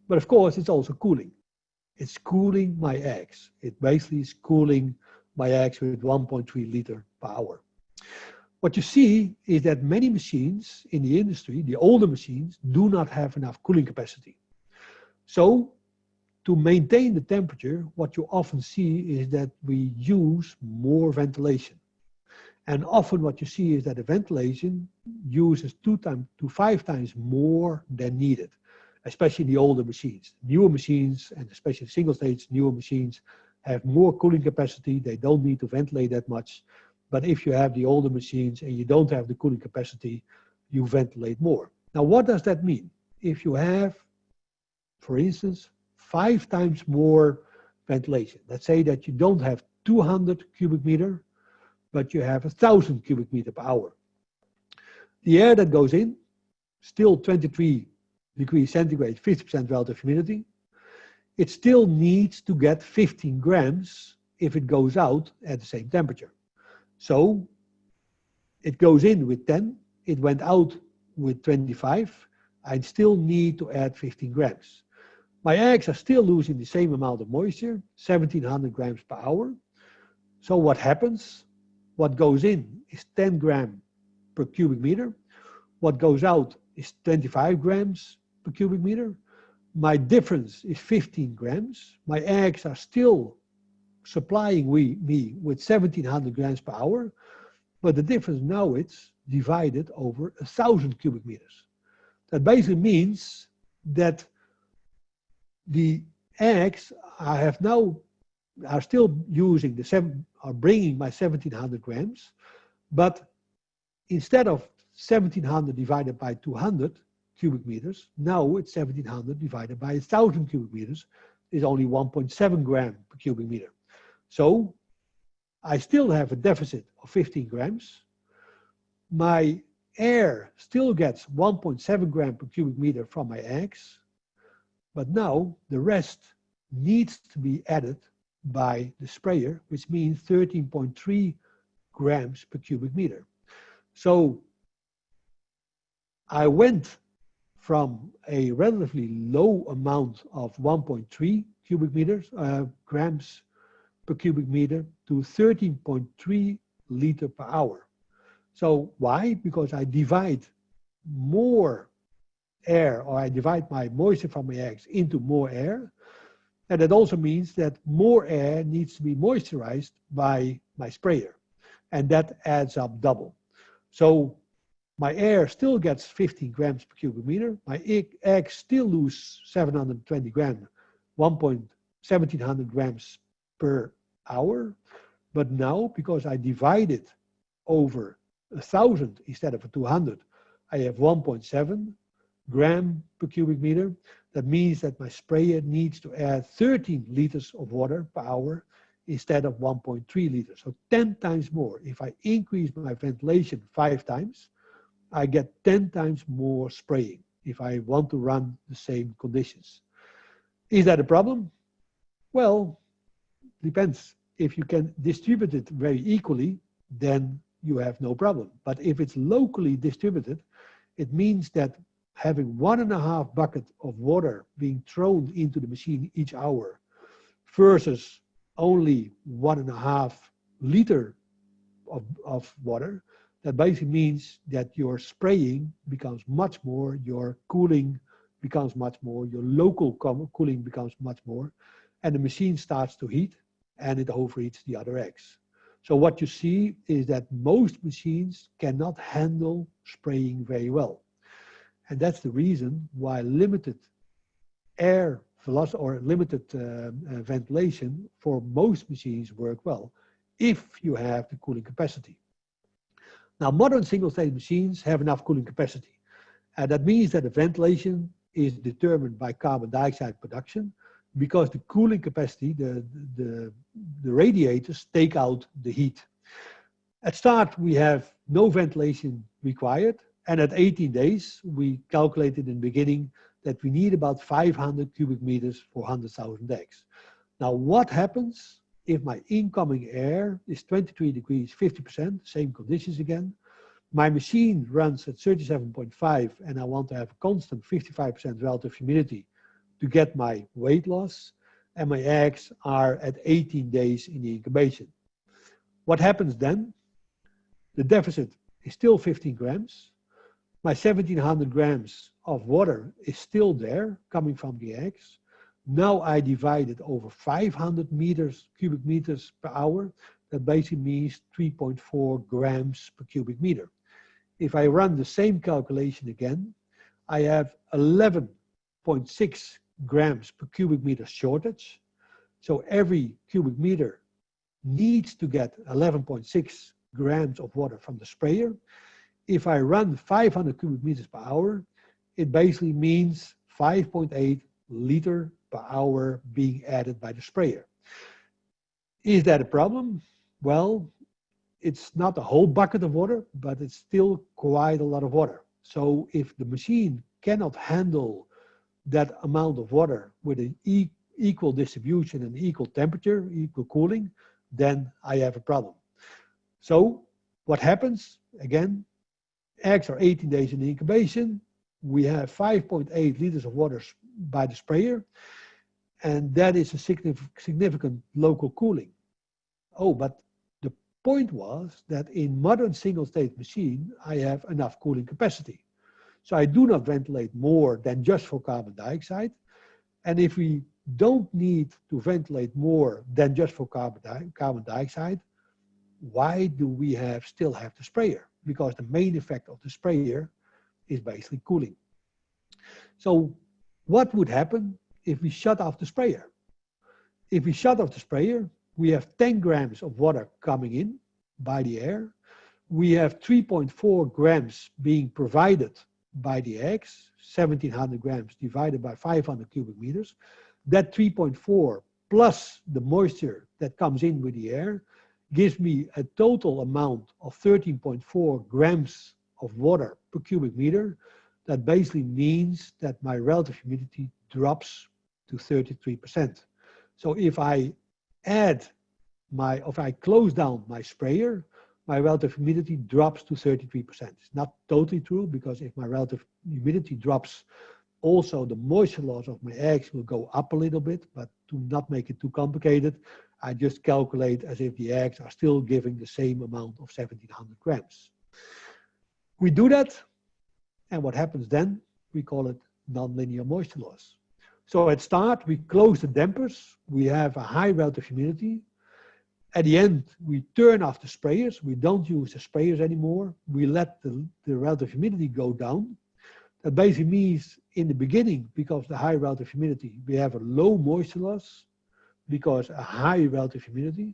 but of course it's also cooling. It's cooling my eggs. It basically is cooling my eggs with 1.3 liter per hour. What you see is that many machines in the industry, the older machines, do not have enough cooling capacity. So to maintain the temperature, what you often see is that we use more ventilation. And often what you see is that the ventilation uses 2 to 5 times more than needed, especially the older machines. Newer machines, and especially single stage newer machines, have more cooling capacity. They don't need to ventilate that much. But if you have the older machines and you don't have the cooling capacity, you ventilate more. Now, what does that mean? if you have, for instance, 5 times more ventilation. Let's say that you don't have 200 cubic meter, but you have 1,000 cubic meter per hour. The air that goes in, still 23 degrees centigrade, 50% relative humidity. It still needs to get 15 grams if it goes out at the same temperature. So it goes in with 10, it went out with 25, I still need to add 15 grams. My eggs are still losing the same amount of moisture, 1700 grams per hour. So what happens? What goes in is 10 grams per cubic meter. What goes out is 25 grams per cubic meter. My difference is 15 grams. My eggs are still supplying me with 1700 grams per hour, but the difference now it's divided over 1,000 cubic meters. That basically means that the eggs are still using are bringing my 1700 grams, but instead of 1700 divided by 200 cubic meters, now it's 1700 divided by 1,000 cubic meters is only 1.7 gram per cubic meter. So I still have a deficit of 15 grams. My air still gets 1.7 gram per cubic meter from my eggs, but now the rest needs to be added by the sprayer, which means 13.3 grams per cubic meter. So I went from a relatively low amount of 1.3 cubic meters, grams per cubic meter to 13.3 liter per hour. So why? Because I divide more air, or I divide my moisture from my eggs into more air. And that also means that more air needs to be moisturized by my sprayer. And that adds up double. So my air still gets 15 grams per cubic meter. My eggs still lose 720 grams, 1,700 grams per hour. But now, because I divide it over 1,000 instead of 200, I have 1.7 gram per cubic meter. That means that my sprayer needs to add 13 liters of water per hour instead of 1.3 liters. So 10 times more. If I increase my ventilation 5 times, I get 10 times more spraying if I want to run the same conditions. Is that a problem? Well, depends. If you can distribute it very equally, then you have no problem. But if it's locally distributed, it means that having 1.5 bucket of water being thrown into the machine each hour versus only 1.5 liter of water, that basically means that your spraying becomes much more, your cooling becomes much more, your local cooling becomes much more, and the machine starts to heat and it overheats the other eggs. So what you see is that most machines cannot handle spraying very well. And that's the reason why limited air velocity or limited ventilation for most machines work well, if you have the cooling capacity. Now, modern single-stage machines have enough cooling capacity. And that means that the ventilation is determined by carbon dioxide production, because the cooling capacity, the radiators take out the heat. At start, we have no ventilation required. And at 18 days, we calculated in the beginning that we need about 500 cubic meters for 100,000 eggs. Now, what happens if my incoming air is 23 degrees, 50%, same conditions again? My machine runs at 37.5 and I want to have a constant 55% relative humidity to get my weight loss, and my eggs are at 18 days in the incubation. What happens then? The deficit is still 15 grams. My 1700 grams of water is still there, coming from the eggs. Now I divide it over 500 cubic meters per hour. That basically means 3.4 grams per cubic meter. If I run the same calculation again, I have 11.6 grams per cubic meter shortage. So every cubic meter needs to get 11.6 grams of water from the sprayer. If I run 500 cubic meters per hour, it basically means 5.8 liter per hour being added by the sprayer. Is that a problem? Well, it's not a whole bucket of water, but it's still quite a lot of water. So if the machine cannot handle that amount of water with an equal distribution and equal temperature, equal cooling, then I have a problem. So what happens? Again, eggs are 18 days in incubation. We have 5.8 liters of water by the sprayer, and that is a significant local cooling. Oh, but the point was that in modern single-state machine, I have enough cooling capacity. So I do not ventilate more than just for carbon dioxide. And if we don't need to ventilate more than just for carbon dioxide, why do we still have the sprayer? Because the main effect of the sprayer is basically cooling. So what would happen if we shut off the sprayer? If we shut off the sprayer, we have 10 grams of water coming in by the air. We have 3.4 grams being provided by the eggs, 1700 grams divided by 500 cubic meters. That 3.4 plus the moisture that comes in with the air gives me a total amount of 13.4 grams of water per cubic meter. That basically means that my relative humidity drops to 33%. So if I close down my sprayer, my relative humidity drops to 33%. It's not totally true, because if my relative humidity drops, also the moisture loss of my eggs will go up a little bit, but to not make it too complicated, I just calculate as if the eggs are still giving the same amount of 1700 grams. We do that, and what happens then? We call it non-linear moisture loss. So at start, we close the dampers, we have a high relative humidity. At the end, we turn off the sprayers. We don't use the sprayers anymore. We let the relative humidity go down. That basically means in the beginning, because of the high relative humidity, we have a low moisture loss because a high relative humidity.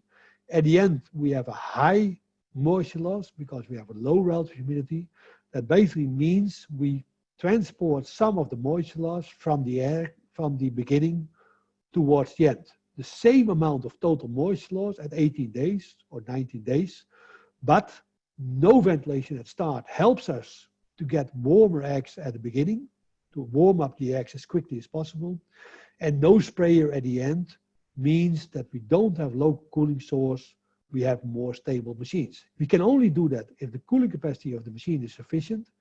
At the end, we have a high moisture loss because we have a low relative humidity. That basically means we transport some of the moisture loss from the air, from the beginning towards the end. The same amount of total moisture loss at 18 days or 19 days, but no ventilation at start helps us to get warmer eggs at the beginning, to warm up the eggs as quickly as possible, and no sprayer at the end means that we don't have local cooling source, we have more stable machines. We can only do that if the cooling capacity of the machine is sufficient,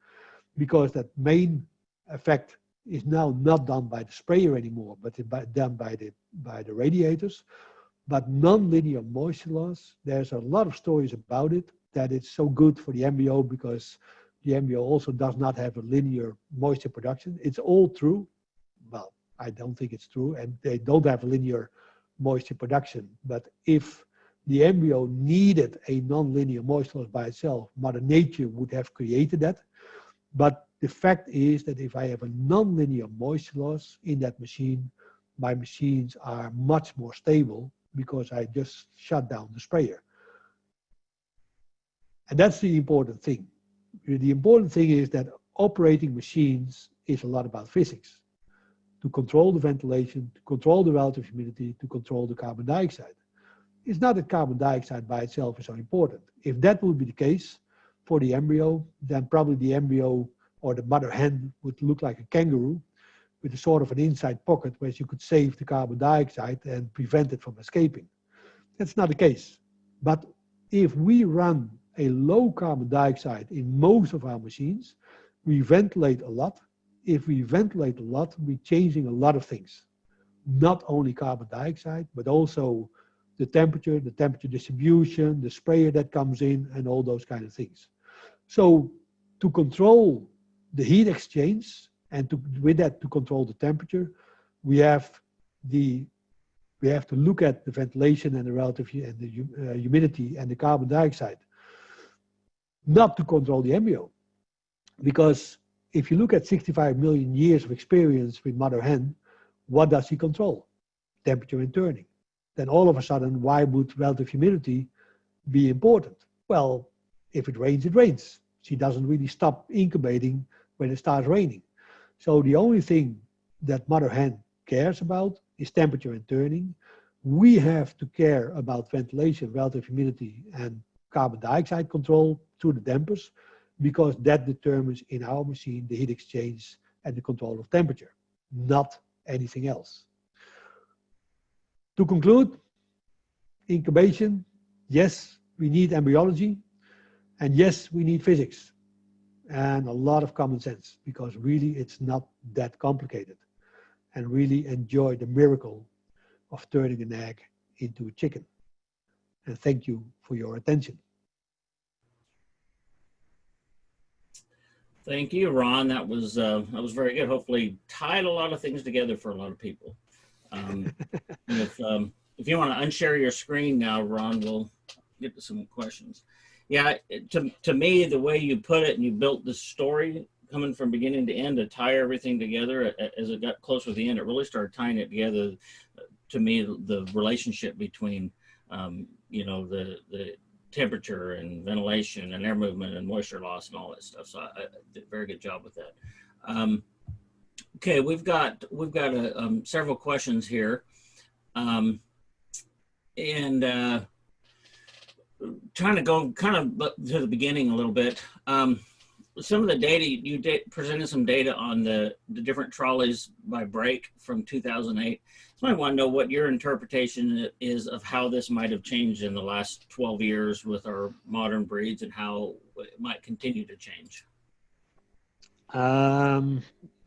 because that main effect is now not done by the sprayer anymore, but done by the radiators. But non-linear moisture loss, there's a lot of stories about it, that it's so good for the embryo because the embryo also does not have a linear moisture production. It's all true. Well, I don't think it's true, and they don't have a linear moisture production. But if the embryo needed a non-linear moisture loss by itself, Mother Nature would have created that. But the fact is that if I have a non-linear moisture loss in that machine, my machines are much more stable because I just shut down the sprayer. And that's the important thing. The important thing is that operating machines is a lot about physics. To control the ventilation, to control the relative humidity, to control the carbon dioxide. It's not that carbon dioxide by itself is so important. If that would be the case for the embryo, then probably the embryo or the mother hen would look like a kangaroo with a sort of an inside pocket where you could save the carbon dioxide and prevent it from escaping. That's not the case. But if we run a low carbon dioxide in most of our machines, we ventilate a lot. If we ventilate a lot, we're changing a lot of things. Not only carbon dioxide, but also the temperature distribution, the sprayer that comes in, and all those kind of things. So to control the heat exchange and with that to control the temperature, we have to look at the ventilation and the relative and the humidity and the carbon dioxide, not to control the embryo. Because if you look at 65 million years of experience with mother hen, what does she control? Temperature and turning. Then all of a sudden, why would relative humidity be important? Well, if it rains, it rains. She doesn't really stop incubating when it starts raining. So the only thing that mother hen cares about is temperature and turning. We have to care about ventilation, relative humidity, and carbon dioxide control through the dampers, because that determines in our machine the heat exchange and the control of temperature, not anything else. To conclude, incubation, yes, we need embryology, and yes, we need physics, and a lot of common sense, because really it's not that complicated, and really enjoy the miracle of turning an egg into a chicken. And thank you for your attention. Thank you, Ron. That was very good. Hopefully tied a lot of things together for a lot of people. And if you want to unshare your screen now, Ron, we'll get to some questions. Yeah, to me, the way you put it and you built this story coming from beginning to end to tie everything together, as it got closer to the end, it really started tying it together. To me, the relationship between, the temperature and ventilation and air movement and moisture loss and all that stuff. So I did a very good job with that. Okay, we've got several questions here, and trying to go kind of to the beginning a little bit. Some of the data you presented some data on the different trolleys by break from 2008. So I want to know what your interpretation is of how this might have changed in the last 12 years with our modern breeds, and how it might continue to change. In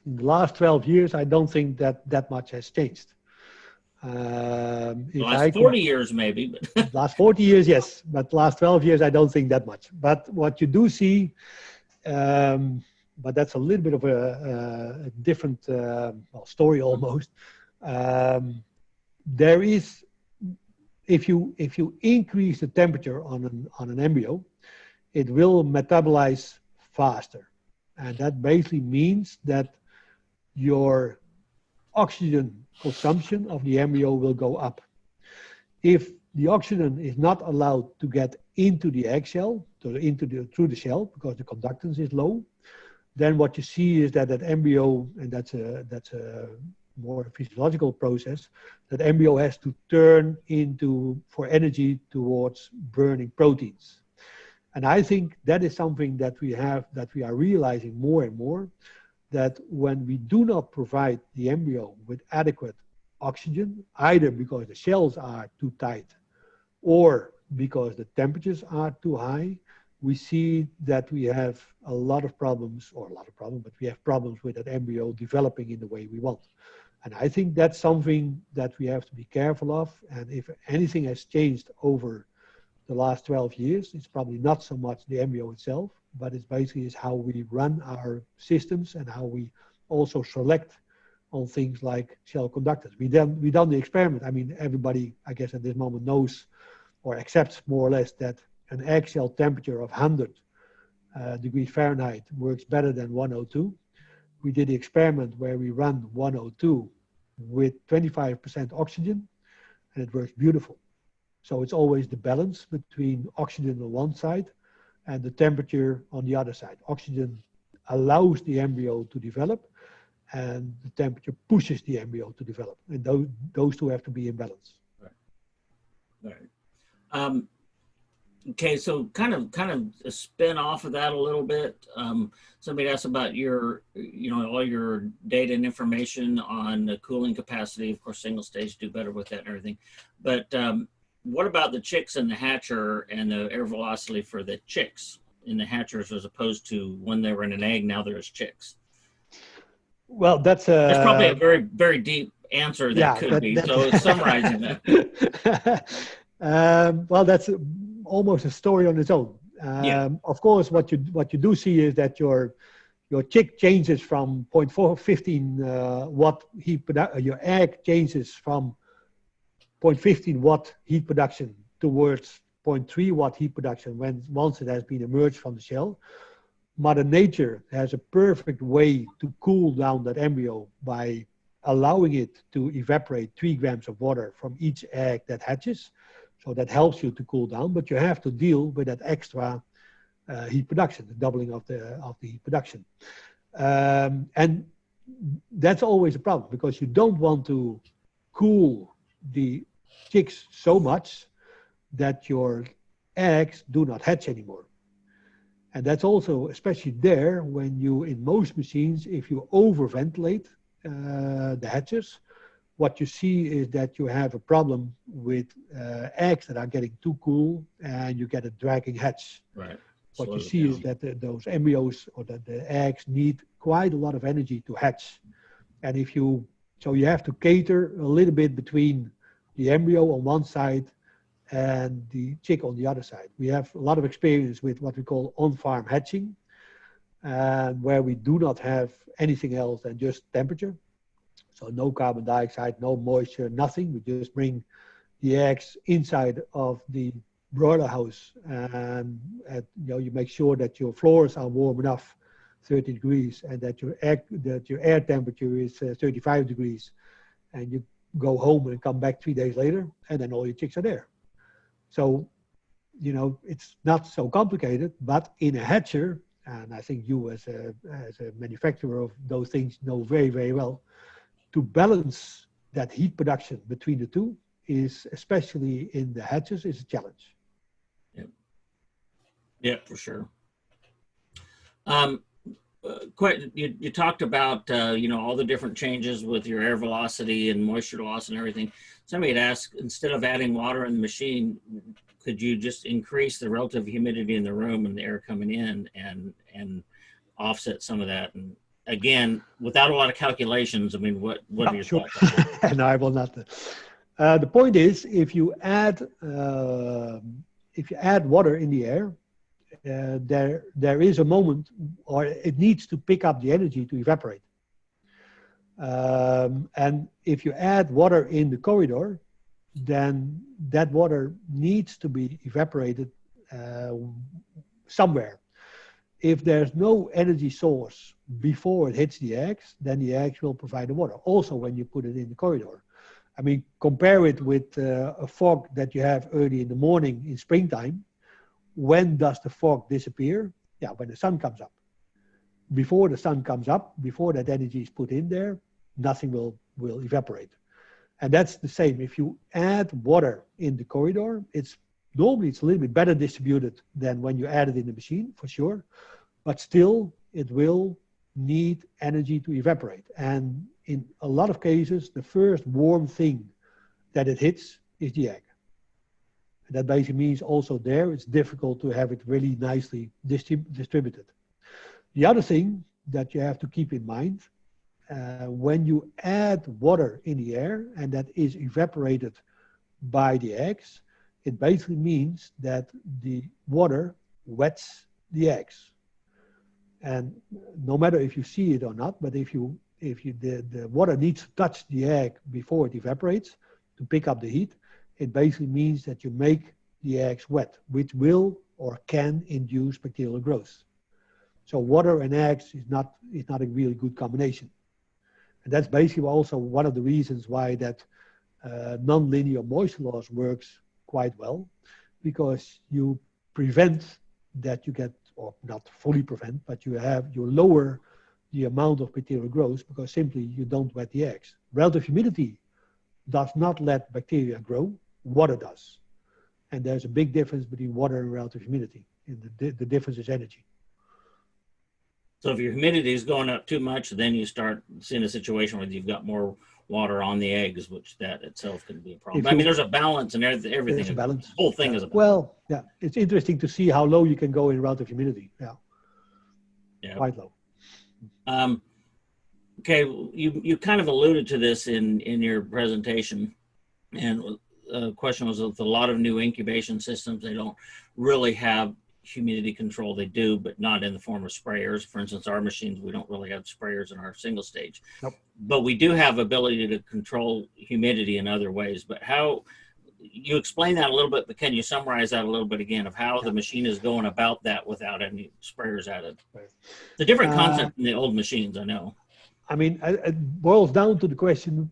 the last 12 years, I don't think that much has changed. The last 40 years maybe, but last 40 years, yes, but last 12 years, I don't think that much. But what you do see, but that's a little bit of a different story almost. There is, if you increase the temperature on an embryo, it will metabolize faster, and that basically means that your oxygen consumption of the embryo will go up. If the oxygen is not allowed to get into the eggshell, through the shell, because the conductance is low, then what you see is that embryo, and that's a more physiological process, that embryo has to turn for energy towards burning proteins. And I think that is something that we are realizing more and more, that when we do not provide the embryo with adequate oxygen, either because the shells are too tight or because the temperatures are too high, we see that we have a lot of problems, but we have problems with that embryo developing in the way we want. And I think that's something that we have to be careful of. And if anything has changed over the last 12 years, it's probably not so much the embryo itself, but it's basically how we run our systems and how we also select on things like shell conductors. We done the experiment. I mean, everybody, I guess at this moment knows or accepts more or less that an eggshell temperature of 100 degrees Fahrenheit works better than 102. We did the experiment where we run 102 with 25% oxygen, and it works beautiful. So it's always the balance between oxygen on one side and the temperature on the other side. Oxygen allows the embryo to develop, and the temperature pushes the embryo to develop. And those two have to be in balance. Right. Okay, so kind of a spin off of that a little bit. Somebody asked about your, all your data and information on the cooling capacity. Of course, single stage do better with that and everything. But what about the chicks in the hatcher and the air velocity for the chicks in the hatchers, as opposed to when they were in an egg, now they're as chicks? Well, that's probably a very, very deep answer that could be. So summarizing that. Well, that's almost a story on its own. Of course, what you do see is that your chick changes from 0.415 watt heat your egg changes from 0.15 watt heat production towards 0.3 watt heat production once it has been emerged from the shell. Mother Nature has a perfect way to cool down that embryo by allowing it to evaporate 3 grams of water from each egg that hatches. So that helps you to cool down, but you have to deal with that extra heat production, the doubling of the heat production. And that's always a problem because you don't want to cool the chicks so much that your eggs do not hatch anymore. And that's also especially there when you, in most machines, if you over ventilate the hatches, what you see is that you have a problem with eggs that are getting too cool and you get a dragging hatch. Right. What you see is that those embryos or that the eggs need quite a lot of energy to hatch. And if you, so you have to cater a little bit between the embryo on one side and the chick on the other side. We have a lot of experience with what we call on-farm hatching, and where we do not have anything else than just temperature. So no carbon dioxide, no moisture, nothing. We just bring the eggs inside of the broiler house, and you make sure that your floors are warm enough, 30 degrees, and that your air temperature is 35 degrees, and you go home and come back 3 days later, and then all your chicks are there. So, it's not so complicated, but in a hatcher, and I think you as a manufacturer of those things know very, very well, to balance that heat production between the two is, especially in the hatches, is a challenge. Yeah, for sure. You talked about all the different changes with your air velocity and moisture loss and everything. Somebody had asked, instead of adding water in the machine, could you just increase the relative humidity in the room and the air coming in and offset some of that? And again, without a lot of calculations, I mean, what are your thoughts on that? And I will not. The point is, if you add water in the air, there is a moment, or it needs to pick up the energy to evaporate. And if you add water in the corridor, then that water needs to be evaporated somewhere. If there's no energy source before it hits the eggs, then the eggs will provide the water. Also, when you put it in the corridor. I mean, compare it with a fog that you have early in the morning in springtime. When does the fog disappear? Yeah, when the sun comes up. Before the sun comes up, before that energy is put in there, nothing will evaporate. And that's the same. If you add water in the corridor, normally it's a little bit better distributed than when you add it in the machine, for sure. But still, it will need energy to evaporate. And in a lot of cases, the first warm thing that it hits is the egg. And that basically means also there, it's difficult to have it really nicely distributed. The other thing that you have to keep in mind, when you add water in the air and that is evaporated by the eggs, it basically means that the water wets the eggs. And no matter if you see it or not, but if the water needs to touch the egg before it evaporates to pick up the heat, it basically means that you make the eggs wet, which will or can induce bacterial growth. So water and eggs is not a really good combination. And that's basically also one of the reasons why that non-linear moisture loss works quite well, because you prevent that you get, or not fully prevent, but you lower the amount of bacterial growth because simply you don't wet the eggs. Relative humidity does not let bacteria grow, water does. And there's a big difference between water and relative humidity. And the difference is energy. So if your humidity is going up too much, then you start seeing a situation where you've got more water on the eggs, which that itself can be a problem. I mean, there's a balance and everything. There's a balance. The whole thing is a balance. Well, yeah, it's interesting to see how low you can go in relative humidity. Yeah. Quite low. Okay, you kind of alluded to this in your presentation, and the question was with a lot of new incubation systems, they don't really have humidity control. They do, but not in the form of sprayers. For instance, our machines, we don't really have sprayers in our single stage. Nope. But we do have ability to control humidity in other ways. But how, you explain that a little bit, but can you summarize that a little bit again of how the machine is going about that without any sprayers added? Right. It's a different concept than the old machines, I know. I mean, it boils down to the question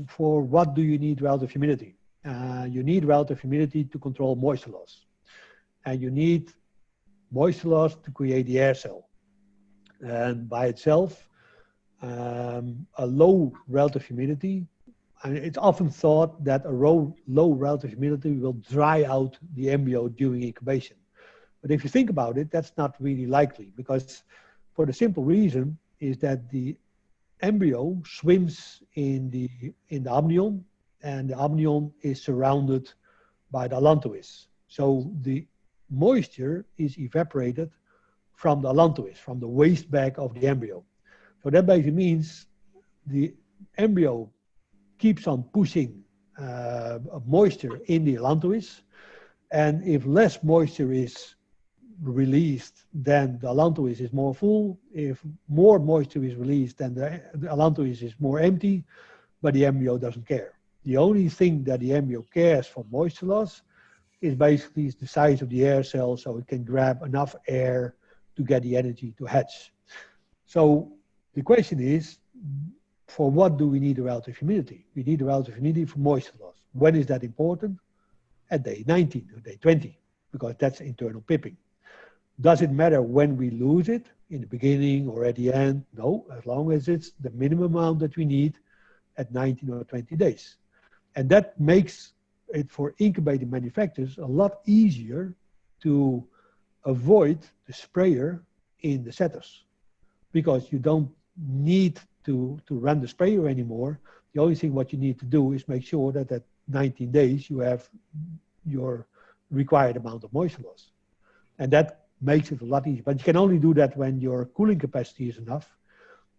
for what do you need relative humidity? You need relative humidity to control moisture loss. And you need moisture loss to create the air cell. And by itself, a low relative humidity. And it's often thought that a low relative humidity will dry out the embryo during incubation. But if you think about it, that's not really likely, because for the simple reason is that the embryo swims in the amnion, and the amnion is surrounded by the allantois. So the moisture is evaporated from the allantois, from the waste bag of the embryo. So that basically means the embryo keeps on pushing moisture in the allantois, and if less moisture is released, then the allantois is more full. If more moisture is released, then the allantois is more empty, but the embryo doesn't care. The only thing that the embryo cares for moisture loss is basically the size of the air cell, so it can grab enough air to get the energy to hatch. So the question is, for what do we need the relative humidity? We need the relative humidity for moisture loss. When is that important? At day 19 or day 20, because that's internal pipping. Does it matter when we lose it, in the beginning or at the end? No, as long as it's the minimum amount that we need at 19 or 20 days. And that makes it for incubating manufacturers a lot easier to avoid the sprayer in the setters, because you don't need to run the sprayer anymore. The only thing what you need to do is make sure that at 19 days you have your required amount of moisture loss. And that makes it a lot easier. But you can only do that when your cooling capacity is enough,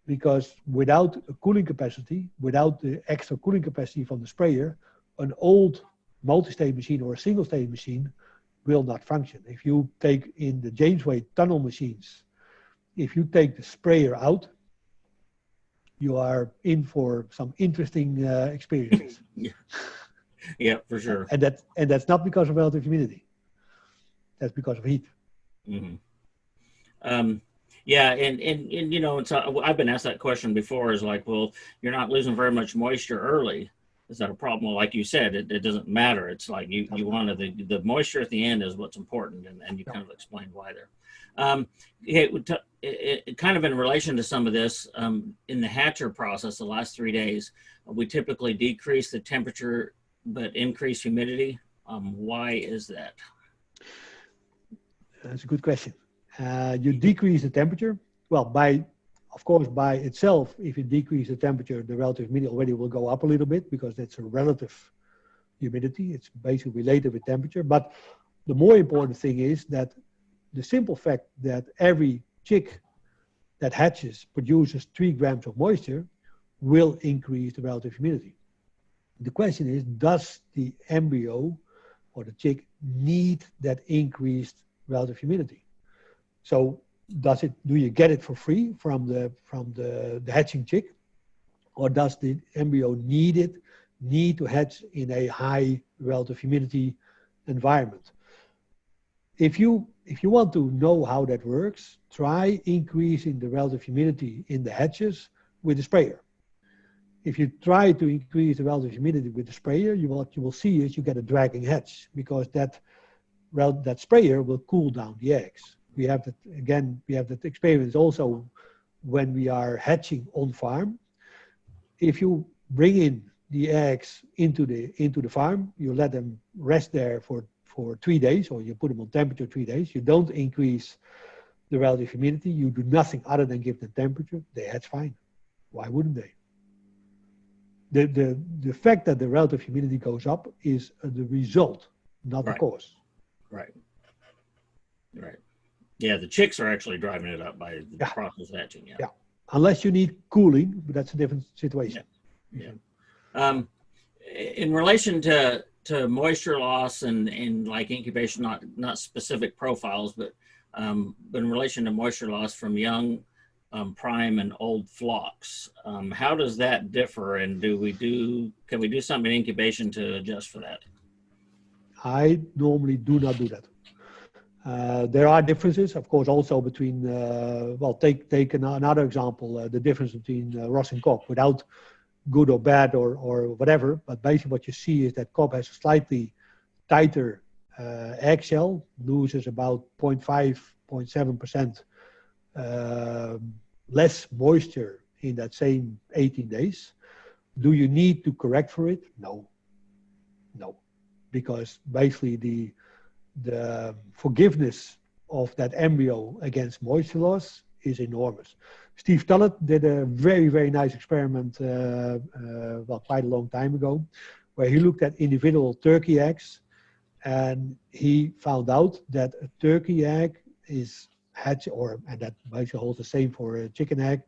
because without a cooling capacity, without the extra cooling capacity from the sprayer, an old multi-stage machine or a single-stage machine will not function. If you take in the Jamesway tunnel machines, if you take the sprayer out, you are in for some interesting experiences. Yeah, for sure. And that's not because of relative humidity. That's because of heat. Mm-hmm. Yeah, and you know, it's I've been asked that question before. Is like, well, you're not losing very much moisture early. Is that a problem? Well, like you said, it doesn't matter. It's like you wanted the moisture at the end is what's important, and you kind of explained why there. Kind of in relation to some of this, in the hatcher process, the last 3 days, we typically decrease the temperature but increase humidity. Why is that? That's a good question. You decrease the temperature. Well, of course, by itself, if you decrease the temperature, the relative humidity already will go up a little bit, because that's a relative humidity. It's basically related with temperature. But the more important thing is that the simple fact that every chick that hatches produces 3 grams of moisture will increase the relative humidity. The question is, does the embryo or the chick need that increased relative humidity? So do you get it for free from the hatching chick, or does the embryo need to hatch in a high relative humidity environment? If you want to know how that works, try increasing the relative humidity in the hatches with the sprayer. If you try to increase the relative humidity with the sprayer, what you will see is you get a dragging hatch, because that sprayer will cool down the eggs. We have that experience also when we are hatching on farm. If you bring in the eggs into the farm, you let them rest there for 3 days, or you put them on temperature 3 days. You don't increase the relative humidity. You do nothing other than give them temperature. They hatch fine. Why wouldn't they? The fact that the relative humidity goes up is the result, not the cause. Right. Yeah, the chicks are actually driving it up by the process of hatching. Yeah. Unless you need cooling, but that's a different situation. Yeah. In relation to moisture loss and like incubation, not specific profiles, but in relation to moisture loss from young, prime, and old flocks, how does that differ? And can we do something in incubation to adjust for that? I normally do not do that. There are differences, of course, also between, take another example, the difference between Ross and Cobb, without good or bad or whatever, but basically what you see is that Cobb has a slightly tighter eggshell, loses about 0.5, 0.7% less moisture in that same 18 days. Do you need to correct for it? No, no, because basically the forgiveness of that embryo against moisture loss is enormous. Steve Tullett did a very, very nice experiment, well, quite a long time ago, where he looked at individual turkey eggs, and he found out that a turkey egg is and that basically holds the same for a chicken egg.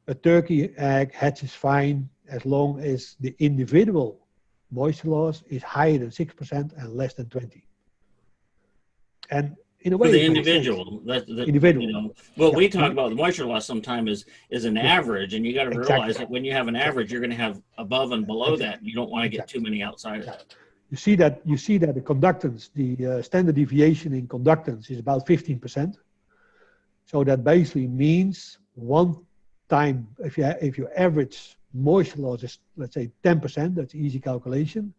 A turkey egg hatches fine as long as the individual moisture loss is higher than 6% and less than 20. And in a way, For the individual, individual. You know, well, Yeah. we talk about the moisture loss sometimes is an average, and you got to realize Exactly. that when you have an average, you're going to have above and below that. You don't want to get too many outside of that. You see that the conductance, the standard deviation in conductance is about 15%. So that basically means one time, if your average moisture loss is, let's say, 10%, that's easy calculation.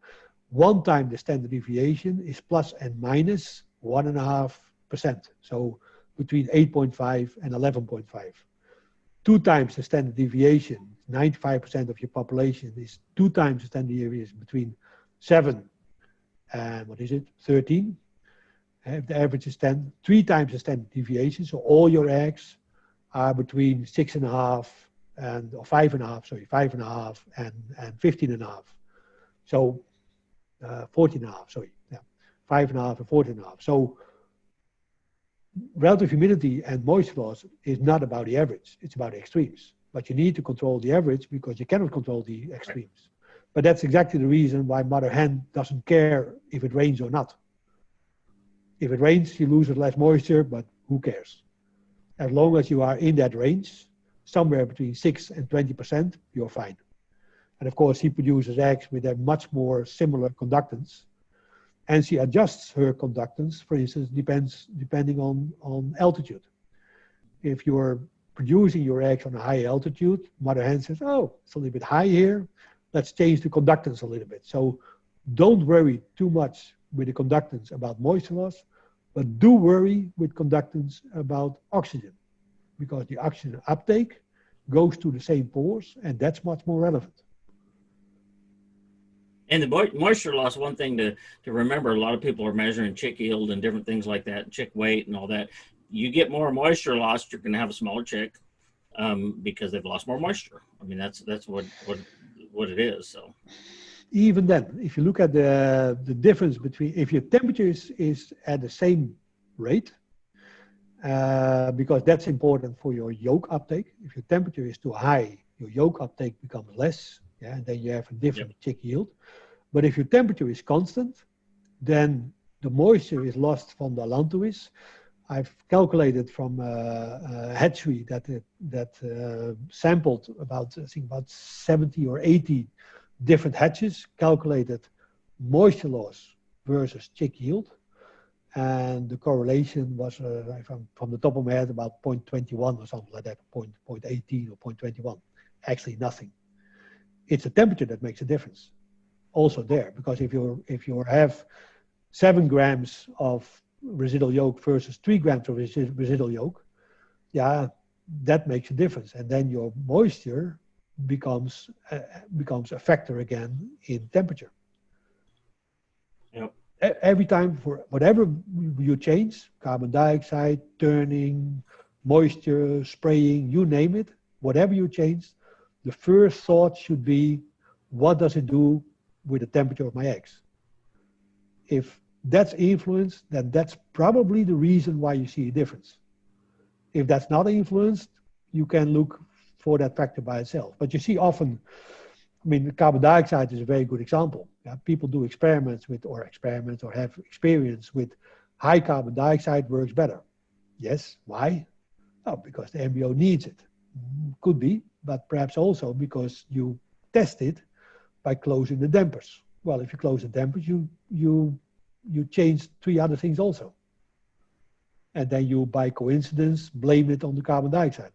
One time the standard deviation is plus and minus 1.5%. So between 8.5 and 11.5. Two times the standard deviation, 95% of your population is two times the standard deviation between 7 and 13. If the average is 10, three times the standard deviation. So all your eggs are between 6.5 or 5.5 and 15.5. So 14.5, sorry, yeah, 5.5 and 14.5. So relative humidity and moisture loss is not about the average, it's about the extremes. But you need to control the average because you cannot control the extremes. But that's exactly the reason why mother hen doesn't care if it rains or not. If it rains, you lose less moisture, but who cares? As long as you are in that range, somewhere between 6 and 20%, you're fine. And of course, he produces eggs with a much more similar conductance. And she adjusts her conductance, for instance, depending on altitude. If you're producing your eggs on a high altitude, mother hen says, oh, it's a little bit high here. Let's change the conductance a little bit. So don't worry too much with the conductance about moisture loss, but do worry with conductance about oxygen, because the oxygen uptake goes to the same pores, and that's much more relevant. And the moisture loss, one thing to remember, a lot of people are measuring chick yield and different things like that, chick weight and all that. You get more moisture loss, you're going to have a smaller chick because they've lost more moisture. I mean, that's what it is. So even then, if you look at the difference between, if your temperature is at the same rate, because that's important for your yolk uptake. If your temperature is too high, your yolk uptake becomes less, yeah, and then you have a different chick yield. But if your temperature is constant, then the moisture is lost from the allantois. I've calculated from a hatchery that sampled about, I think, about 70 or 80 different hatches, calculated moisture loss versus chick yield. And the correlation was, from the top of my head, about 0.21 or something like that, 0.18 or 0.21. Actually nothing. It's the temperature that makes a difference. Also there, because if you have 7 grams of residual yolk versus 3 grams of residual yolk, yeah, that makes a difference. And then your moisture becomes a factor again in temperature. Yep. Every time, for whatever you change, carbon dioxide, turning, moisture, spraying, you name it, whatever you change, the first thought should be, what does it do with the temperature of my eggs? If that's influenced, then that's probably the reason why you see a difference. If that's not influenced, you can look for that factor by itself. But you see often, I mean, carbon dioxide is a very good example. Yeah, people do experiments or have experience with high carbon dioxide works better. Yes, why? Oh, because the embryo needs it. Could be, but perhaps also because you test it by closing the dampers. Well, if you close the dampers, you change 3 other things also. And then you, by coincidence, blame it on the carbon dioxide.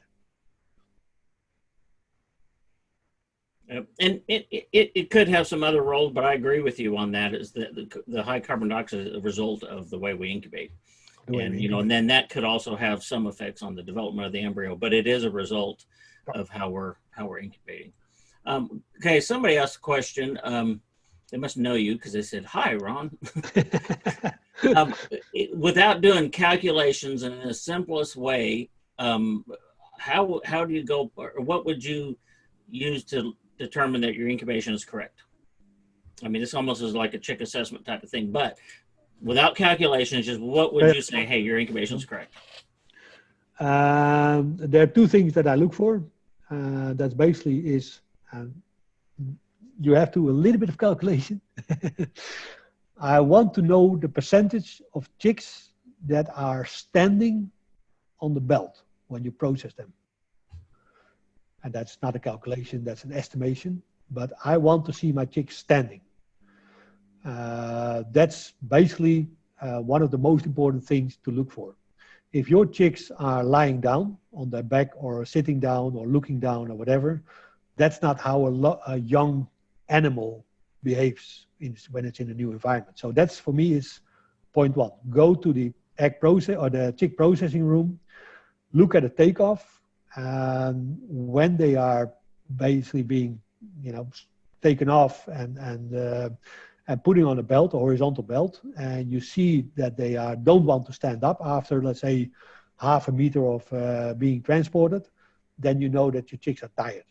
And it could have some other roles, but I agree with you on that. Is that the high carbon dioxide is a result of the way we incubate, and then that could also have some effects on the development of the embryo. But it is a result of how we're incubating. Okay, somebody asked a question. They must know you because they said, "Hi, Ron." Without doing calculations in the simplest way, how do you go, or what would you use to determine that your incubation is correct? I mean, this almost is like a chick assessment type of thing, but without calculations, just what would you say, hey, your incubation is correct? There are two things that I look for. That's basically is you have to do a little bit of calculation. I want to know the percentage of chicks that are standing on the belt when you process them. And that's not a calculation, that's an estimation. But I want to see my chicks standing. That's basically one of the most important things to look for. If your chicks are lying down on their back or sitting down or looking down or whatever, that's not how a young animal behaves when it's in a new environment. So that's, for me, is point one. Go to the egg process or the chick processing room, look at the takeoff, and when they are basically being, taken off and putting on a belt, a horizontal belt, and you see that they don't want to stand up after, let's say, half a meter of being transported, then you know that your chicks are tired.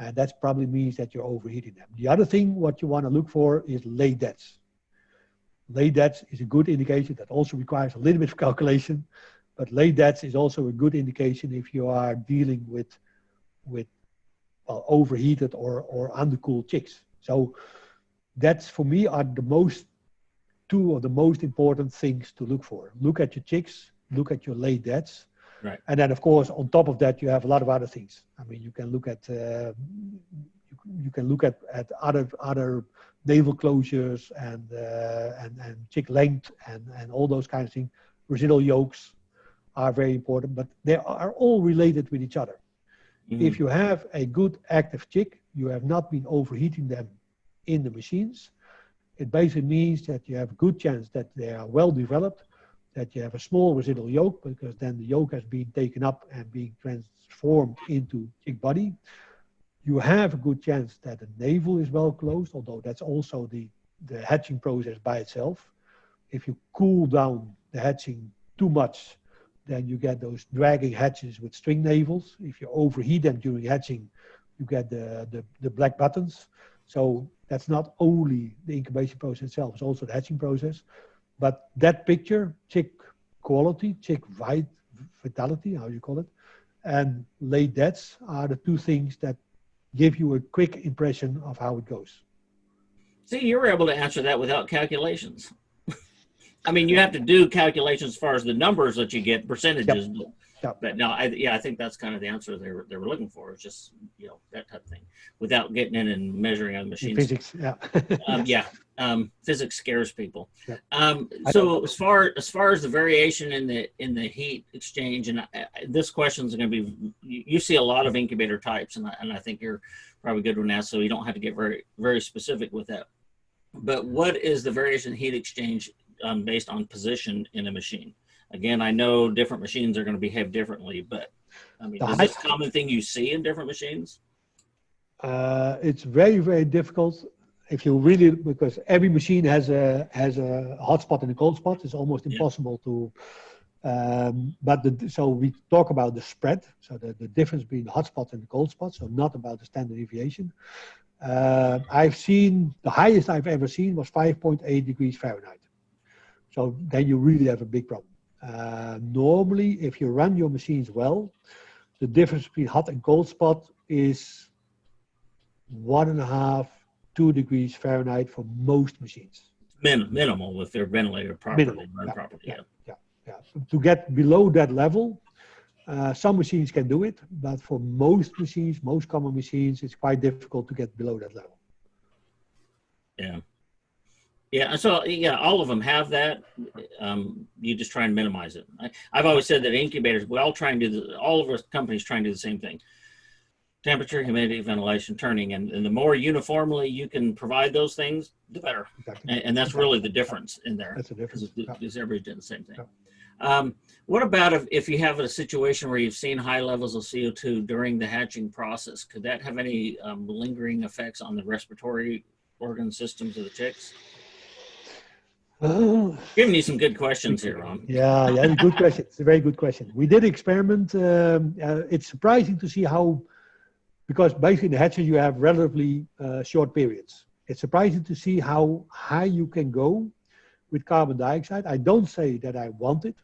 And that probably means that you're overheating them. The other thing, what you want to look for is laid deads. Laid deads is a good indication. That also requires a little bit of calculation, but laid deads is also a good indication if you are dealing with overheated or undercooled chicks. So that's, for me, are two of the most important things to look for. Look at your chicks, look at your laid deads. Right. And then, of course, on top of that, you have a lot of other things. I mean, you can look at other navel closures and chick length and all those kinds of things. Residual yolks are very important, but they are all related with each other. Mm-hmm. If you have a good active chick, you have not been overheating them in the machines. It basically means that you have a good chance that they are well developed, that you have a small residual yolk, because then the yolk has been taken up and being transformed into chick body. You have a good chance that the navel is well closed, although that's also the hatching process by itself. If you cool down the hatching too much, then you get those dragging hatches with string navels. If you overheat them during hatching, you get the black buttons. So that's not only the incubation process itself, it's also the hatching process. But that picture, chick quality, chick vitality, how you call it, and laid deads are the two things that give you a quick impression of how it goes. See, you were able to answer that without calculations. I mean, you have to do calculations as far as the numbers that you get, percentages. Yep. But no, I think that's kind of the answer they were looking for. It's just, that type of thing, without getting in and measuring on machines. Physics, yeah. Physics scares people. Yep. So as far as the variation in the heat exchange, and this question is going to be, you see a lot of incubator types, and I think you're probably good with that, so you don't have to get very, very specific with that. But what is the variation in heat exchange based on position in a machine? Again, I know different machines are going to behave differently, but I mean, is this a common thing you see in different machines? It's very, very difficult if you really, because every machine has a hot spot and a cold spot. It's almost impossible to. So we talk about the spread, so the difference between the hot spot and the cold spot. So not about the standard deviation. I've seen the highest I've ever seen was 5.8 degrees Fahrenheit. So then you really have a big problem. Normally, if you run your machines well, the difference between hot and cold spot is 1.5, 2 degrees Fahrenheit for most machines. Minimal if they're ventilated properly. Minimal, yeah. To get below that level, some machines can do it, but for most machines, most common machines, it's quite difficult to get below that level. Yeah. Yeah, so all of them have that. You just try and minimize it. I've always said that incubators, we all try and all of our companies try and do the same thing. Temperature, humidity, ventilation, turning, and the more uniformly you can provide those things, the better. Exactly. And that's really the difference in there. That's the difference. Because everybody's doing the same thing. What about if you have a situation where you've seen high levels of CO2 during the hatching process? Could that have any lingering effects on the respiratory organ systems of the chicks? Giving you some good questions here, Ron. Yeah, good question. It's a very good question. We did experiment. It's surprising to see how, because basically in the hatchery you have relatively short periods. It's surprising to see how high you can go with carbon dioxide. I don't say that I want it,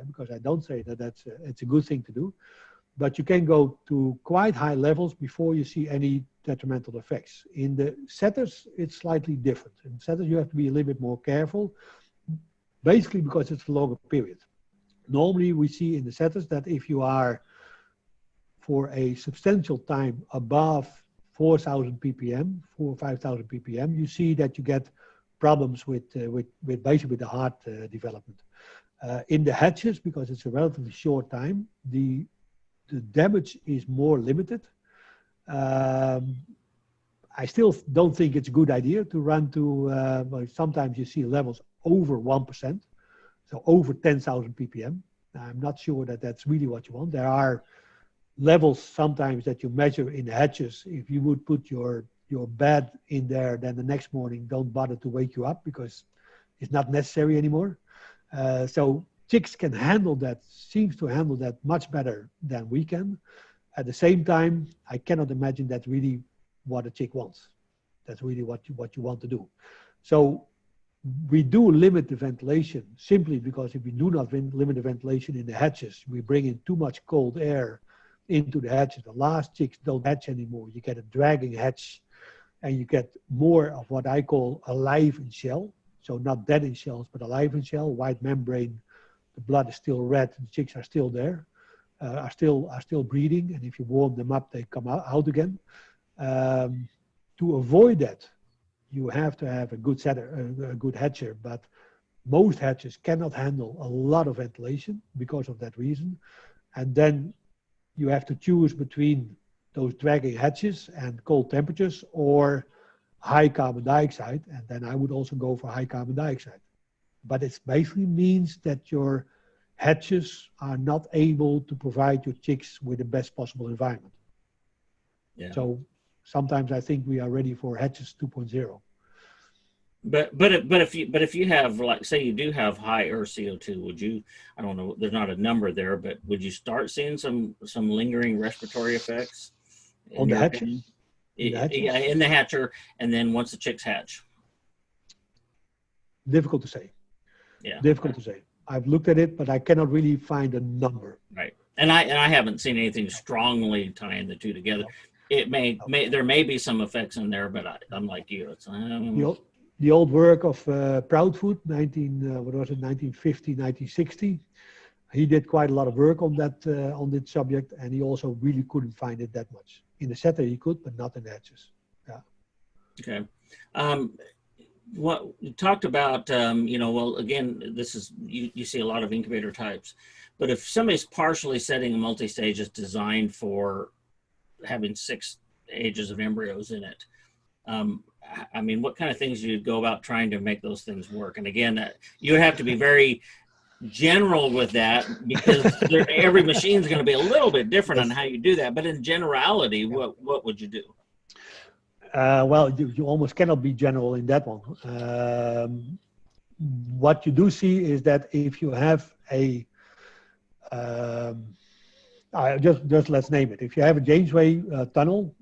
because I don't say that it's a good thing to do, but you can go to quite high levels before you see any detrimental effects. In the setters, it's slightly different. In setters, you have to be a little bit more careful, basically because it's a longer period. Normally, we see in the setters that if you are for a substantial time above 4,000 ppm, 4 or 5,000 ppm, you see that you get problems with basically with the heart development. In the hatches, because it's a relatively short time, the damage is more limited. I still don't think it's a good idea to run to, well, sometimes you see levels over 1%, so over 10,000 ppm. I'm not sure that that's really what you want. There are levels sometimes that you measure in the hatches. If you would put your bed in there, then the next morning don't bother to wake you up because it's not necessary anymore. So chicks can handle that, seems to handle that much better than we can. At the same time, I cannot imagine that's really what a chick wants. That's really what you want to do. So we do limit the ventilation simply because if we do not limit the ventilation in the hatches, we bring in too much cold air into the hatches. The last chicks don't hatch anymore. You get a dragging hatch and you get more of what I call alive in shell. So not dead in shells, but alive in shell, white membrane. The blood is still red, the chicks are still there, are still breeding. And if you warm them up, they come out again. To avoid that, you have to have a good setter, a good hatcher, but most hatches cannot handle a lot of ventilation because of that reason. And then you have to choose between those dragging hatches and cold temperatures or high carbon dioxide. And then I would also go for high carbon dioxide. But it basically means that your hatches are not able to provide your chicks with the best possible environment. Yeah. So sometimes I think we are ready for hatches 2.0. But if you have, like, say you do have higher CO2, would you, I don't know, there's not a number there, but would you start seeing some lingering respiratory effects on the hatches? Yeah, in the hatcher, and then once the chicks hatch? Difficult to say. Yeah, difficult to say. I've looked at it, but I cannot really find a number. Right, and I haven't seen anything strongly tying the two together. No. There may be some effects in there, but I'm like you. It's the old work of Proudfoot, 1950, 1960. He did quite a lot of work on that subject, and he also really couldn't find it that much. In the setter he could, but not in the hatches. Yeah. Okay. What you talked about, well, again, this is, you see a lot of incubator types, but if somebody's partially setting a multi-stage that's designed for having 6 ages of embryos in it, I mean, what kind of things do you go about trying to make those things work? And again, you would have to be very general with that because every machine is going to be a little bit different on how you do that. But in generality, what would you do? Well, you almost cannot be general in that one. What you do see is that if you have a, just let's name it. If you have a Jamesway tunnel,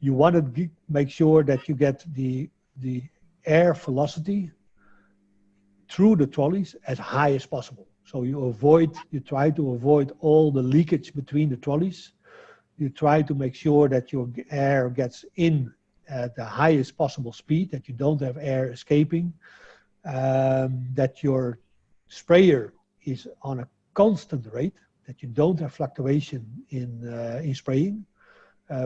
you want to make sure that you get the air velocity through the trolleys as high as possible. So you try to avoid all the leakage between the trolleys. You try to make sure that your air gets in at the highest possible speed, that you don't have air escaping, that your sprayer is on a constant rate, that you don't have fluctuation in spraying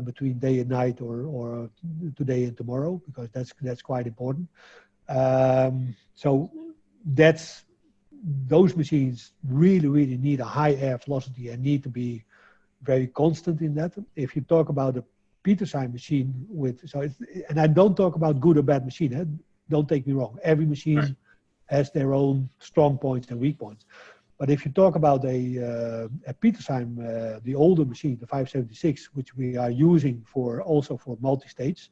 between day and night or today and tomorrow, because that's quite important. So those machines really need a high air velocity and need to be very constant in that. If you talk about a Peterson machine and I don't talk about good or bad machine, don't take me wrong. Every machine has their own strong points and weak points. But if you talk about a Petersheim, the older machine, the 576, which we are using for also for multi-stage,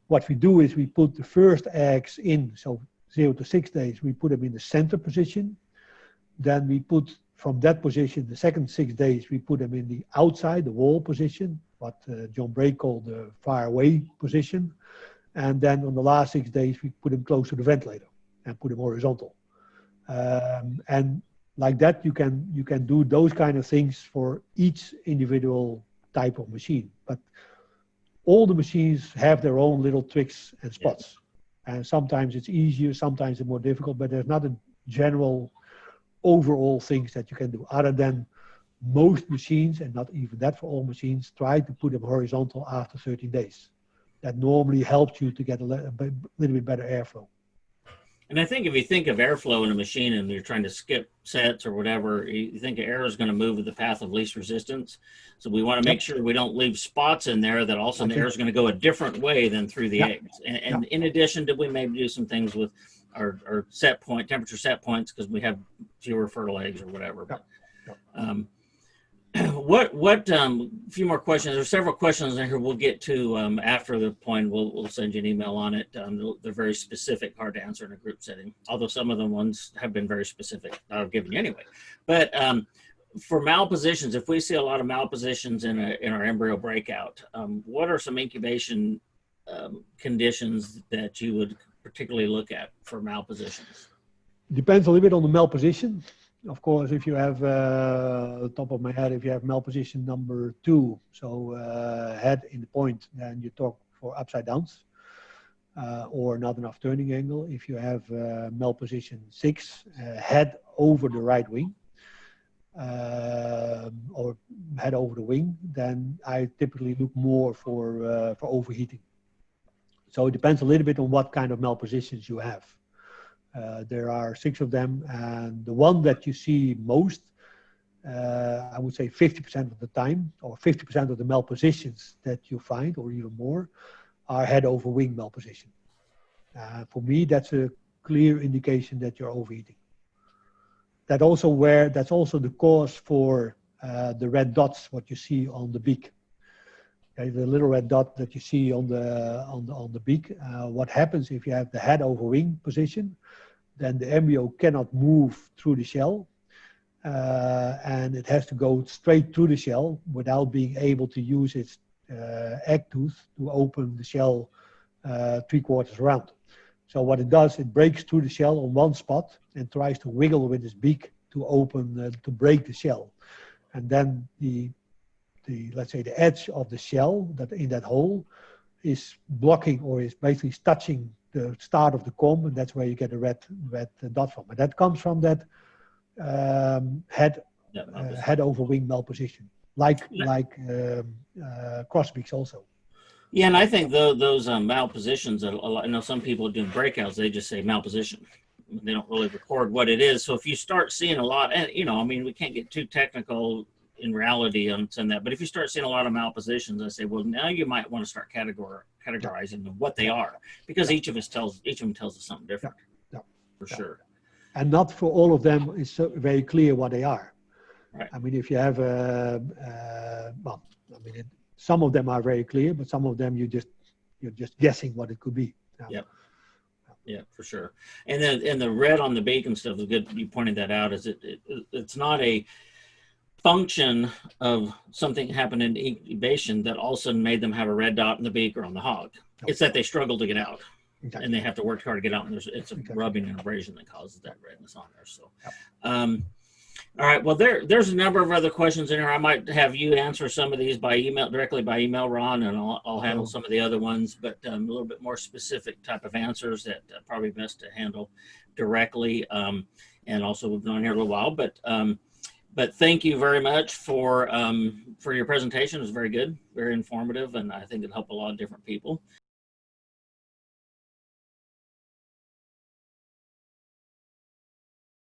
what we do is we put the first eggs in, so 0 to 6 days, we put them in the center position. Then we put from that position, the second 6 days, we put them in the outside, the wall position, what John Bray called the far away position. And then on the last 6 days, we put them close to the ventilator and put them horizontal. And like that, you can do those kind of things for each individual type of machine. But all the machines have their own little tricks and spots. And sometimes it's easier, sometimes it's more difficult, but there's not a general overall things that you can do other than most machines, and not even that for all machines, try to put them horizontal after 13 days. That normally helps you to get a little bit better airflow. And I think if you think of airflow in a machine and you're trying to skip sets or whatever, you think air is going to move with the path of least resistance. So we want to make sure we don't leave spots in there that also the air is going to go a different way than through the eggs. And in addition, did we maybe do some things with our set point, temperature set points, because we have fewer fertile eggs or whatever. But, a few more questions. There's several questions in here we'll get to after the point. We'll send you an email on it. They're very specific, hard to answer in a group setting, although some of the ones have been very specific that I've given you anyway. But for malpositions, if we see a lot of malpositions in our embryo breakout, what are some incubation conditions that you would particularly look at for malpositions? Depends a little bit on the malposition. Of course, if you have, the top of my head, if you have malposition number 2, so head in the point, then you talk for upside downs or not enough turning angle. If you have malposition 6, head over the right wing or head over the wing, then I typically look more for overheating. So it depends a little bit on what kind of malpositions you have. There are 6 of them, and the one that you see most, I would say 50% of the time, or 50% of the malpositions that you find, or even more, are head over wing malposition. For me, that's a clear indication that you're overheating. That's also the cause for the red dots, what you see on the beak. Okay, the little red dot that you see on the beak. What happens if you have the head over wing position? Then the embryo cannot move through the shell, and it has to go straight through the shell without being able to use its egg tooth to open the shell 3/4 around. So what it does, it breaks through the shell on one spot and tries to wiggle with its beak to open, to break the shell. And then let's say the edge of the shell that in that hole is blocking or is basically touching the start of the comb, and that's where you get a red dot from. And that comes from that head over wing malposition, like crossbeaks also. Yeah, and I think those malpositions, I know some people doing breakouts, they just say malposition. They don't really record what it is. So if you start seeing a lot, and I mean, we can't get too technical in reality on that, but if you start seeing a lot of malpositions, I say, well, now you might want to start categorizing what they are, because each of them tells us something different. For sure. And not for all of them is so very clear what they are. Right. I mean, if you have some of them are very clear, but some of them you're just guessing what it could be. Yeah, for sure. And then the red on the beak and stuff is good. You pointed that out. Is it's not a function of something happened in incubation that all of a sudden made them have a red dot in the beak or on the hog. It's that they struggle to get out. Exactly. And they have to work hard to get out, and it's a rubbing and abrasion that causes that redness on there. So, all right. Well, there's a number of other questions in here. I might have you answer some of these directly by email, Ron, and I'll handle some of the other ones, but a little bit more specific type of answers that probably best to handle directly. And also we've been on here a little while, but thank you very much for your presentation. It was very good, very informative, and I think it'll help a lot of different people.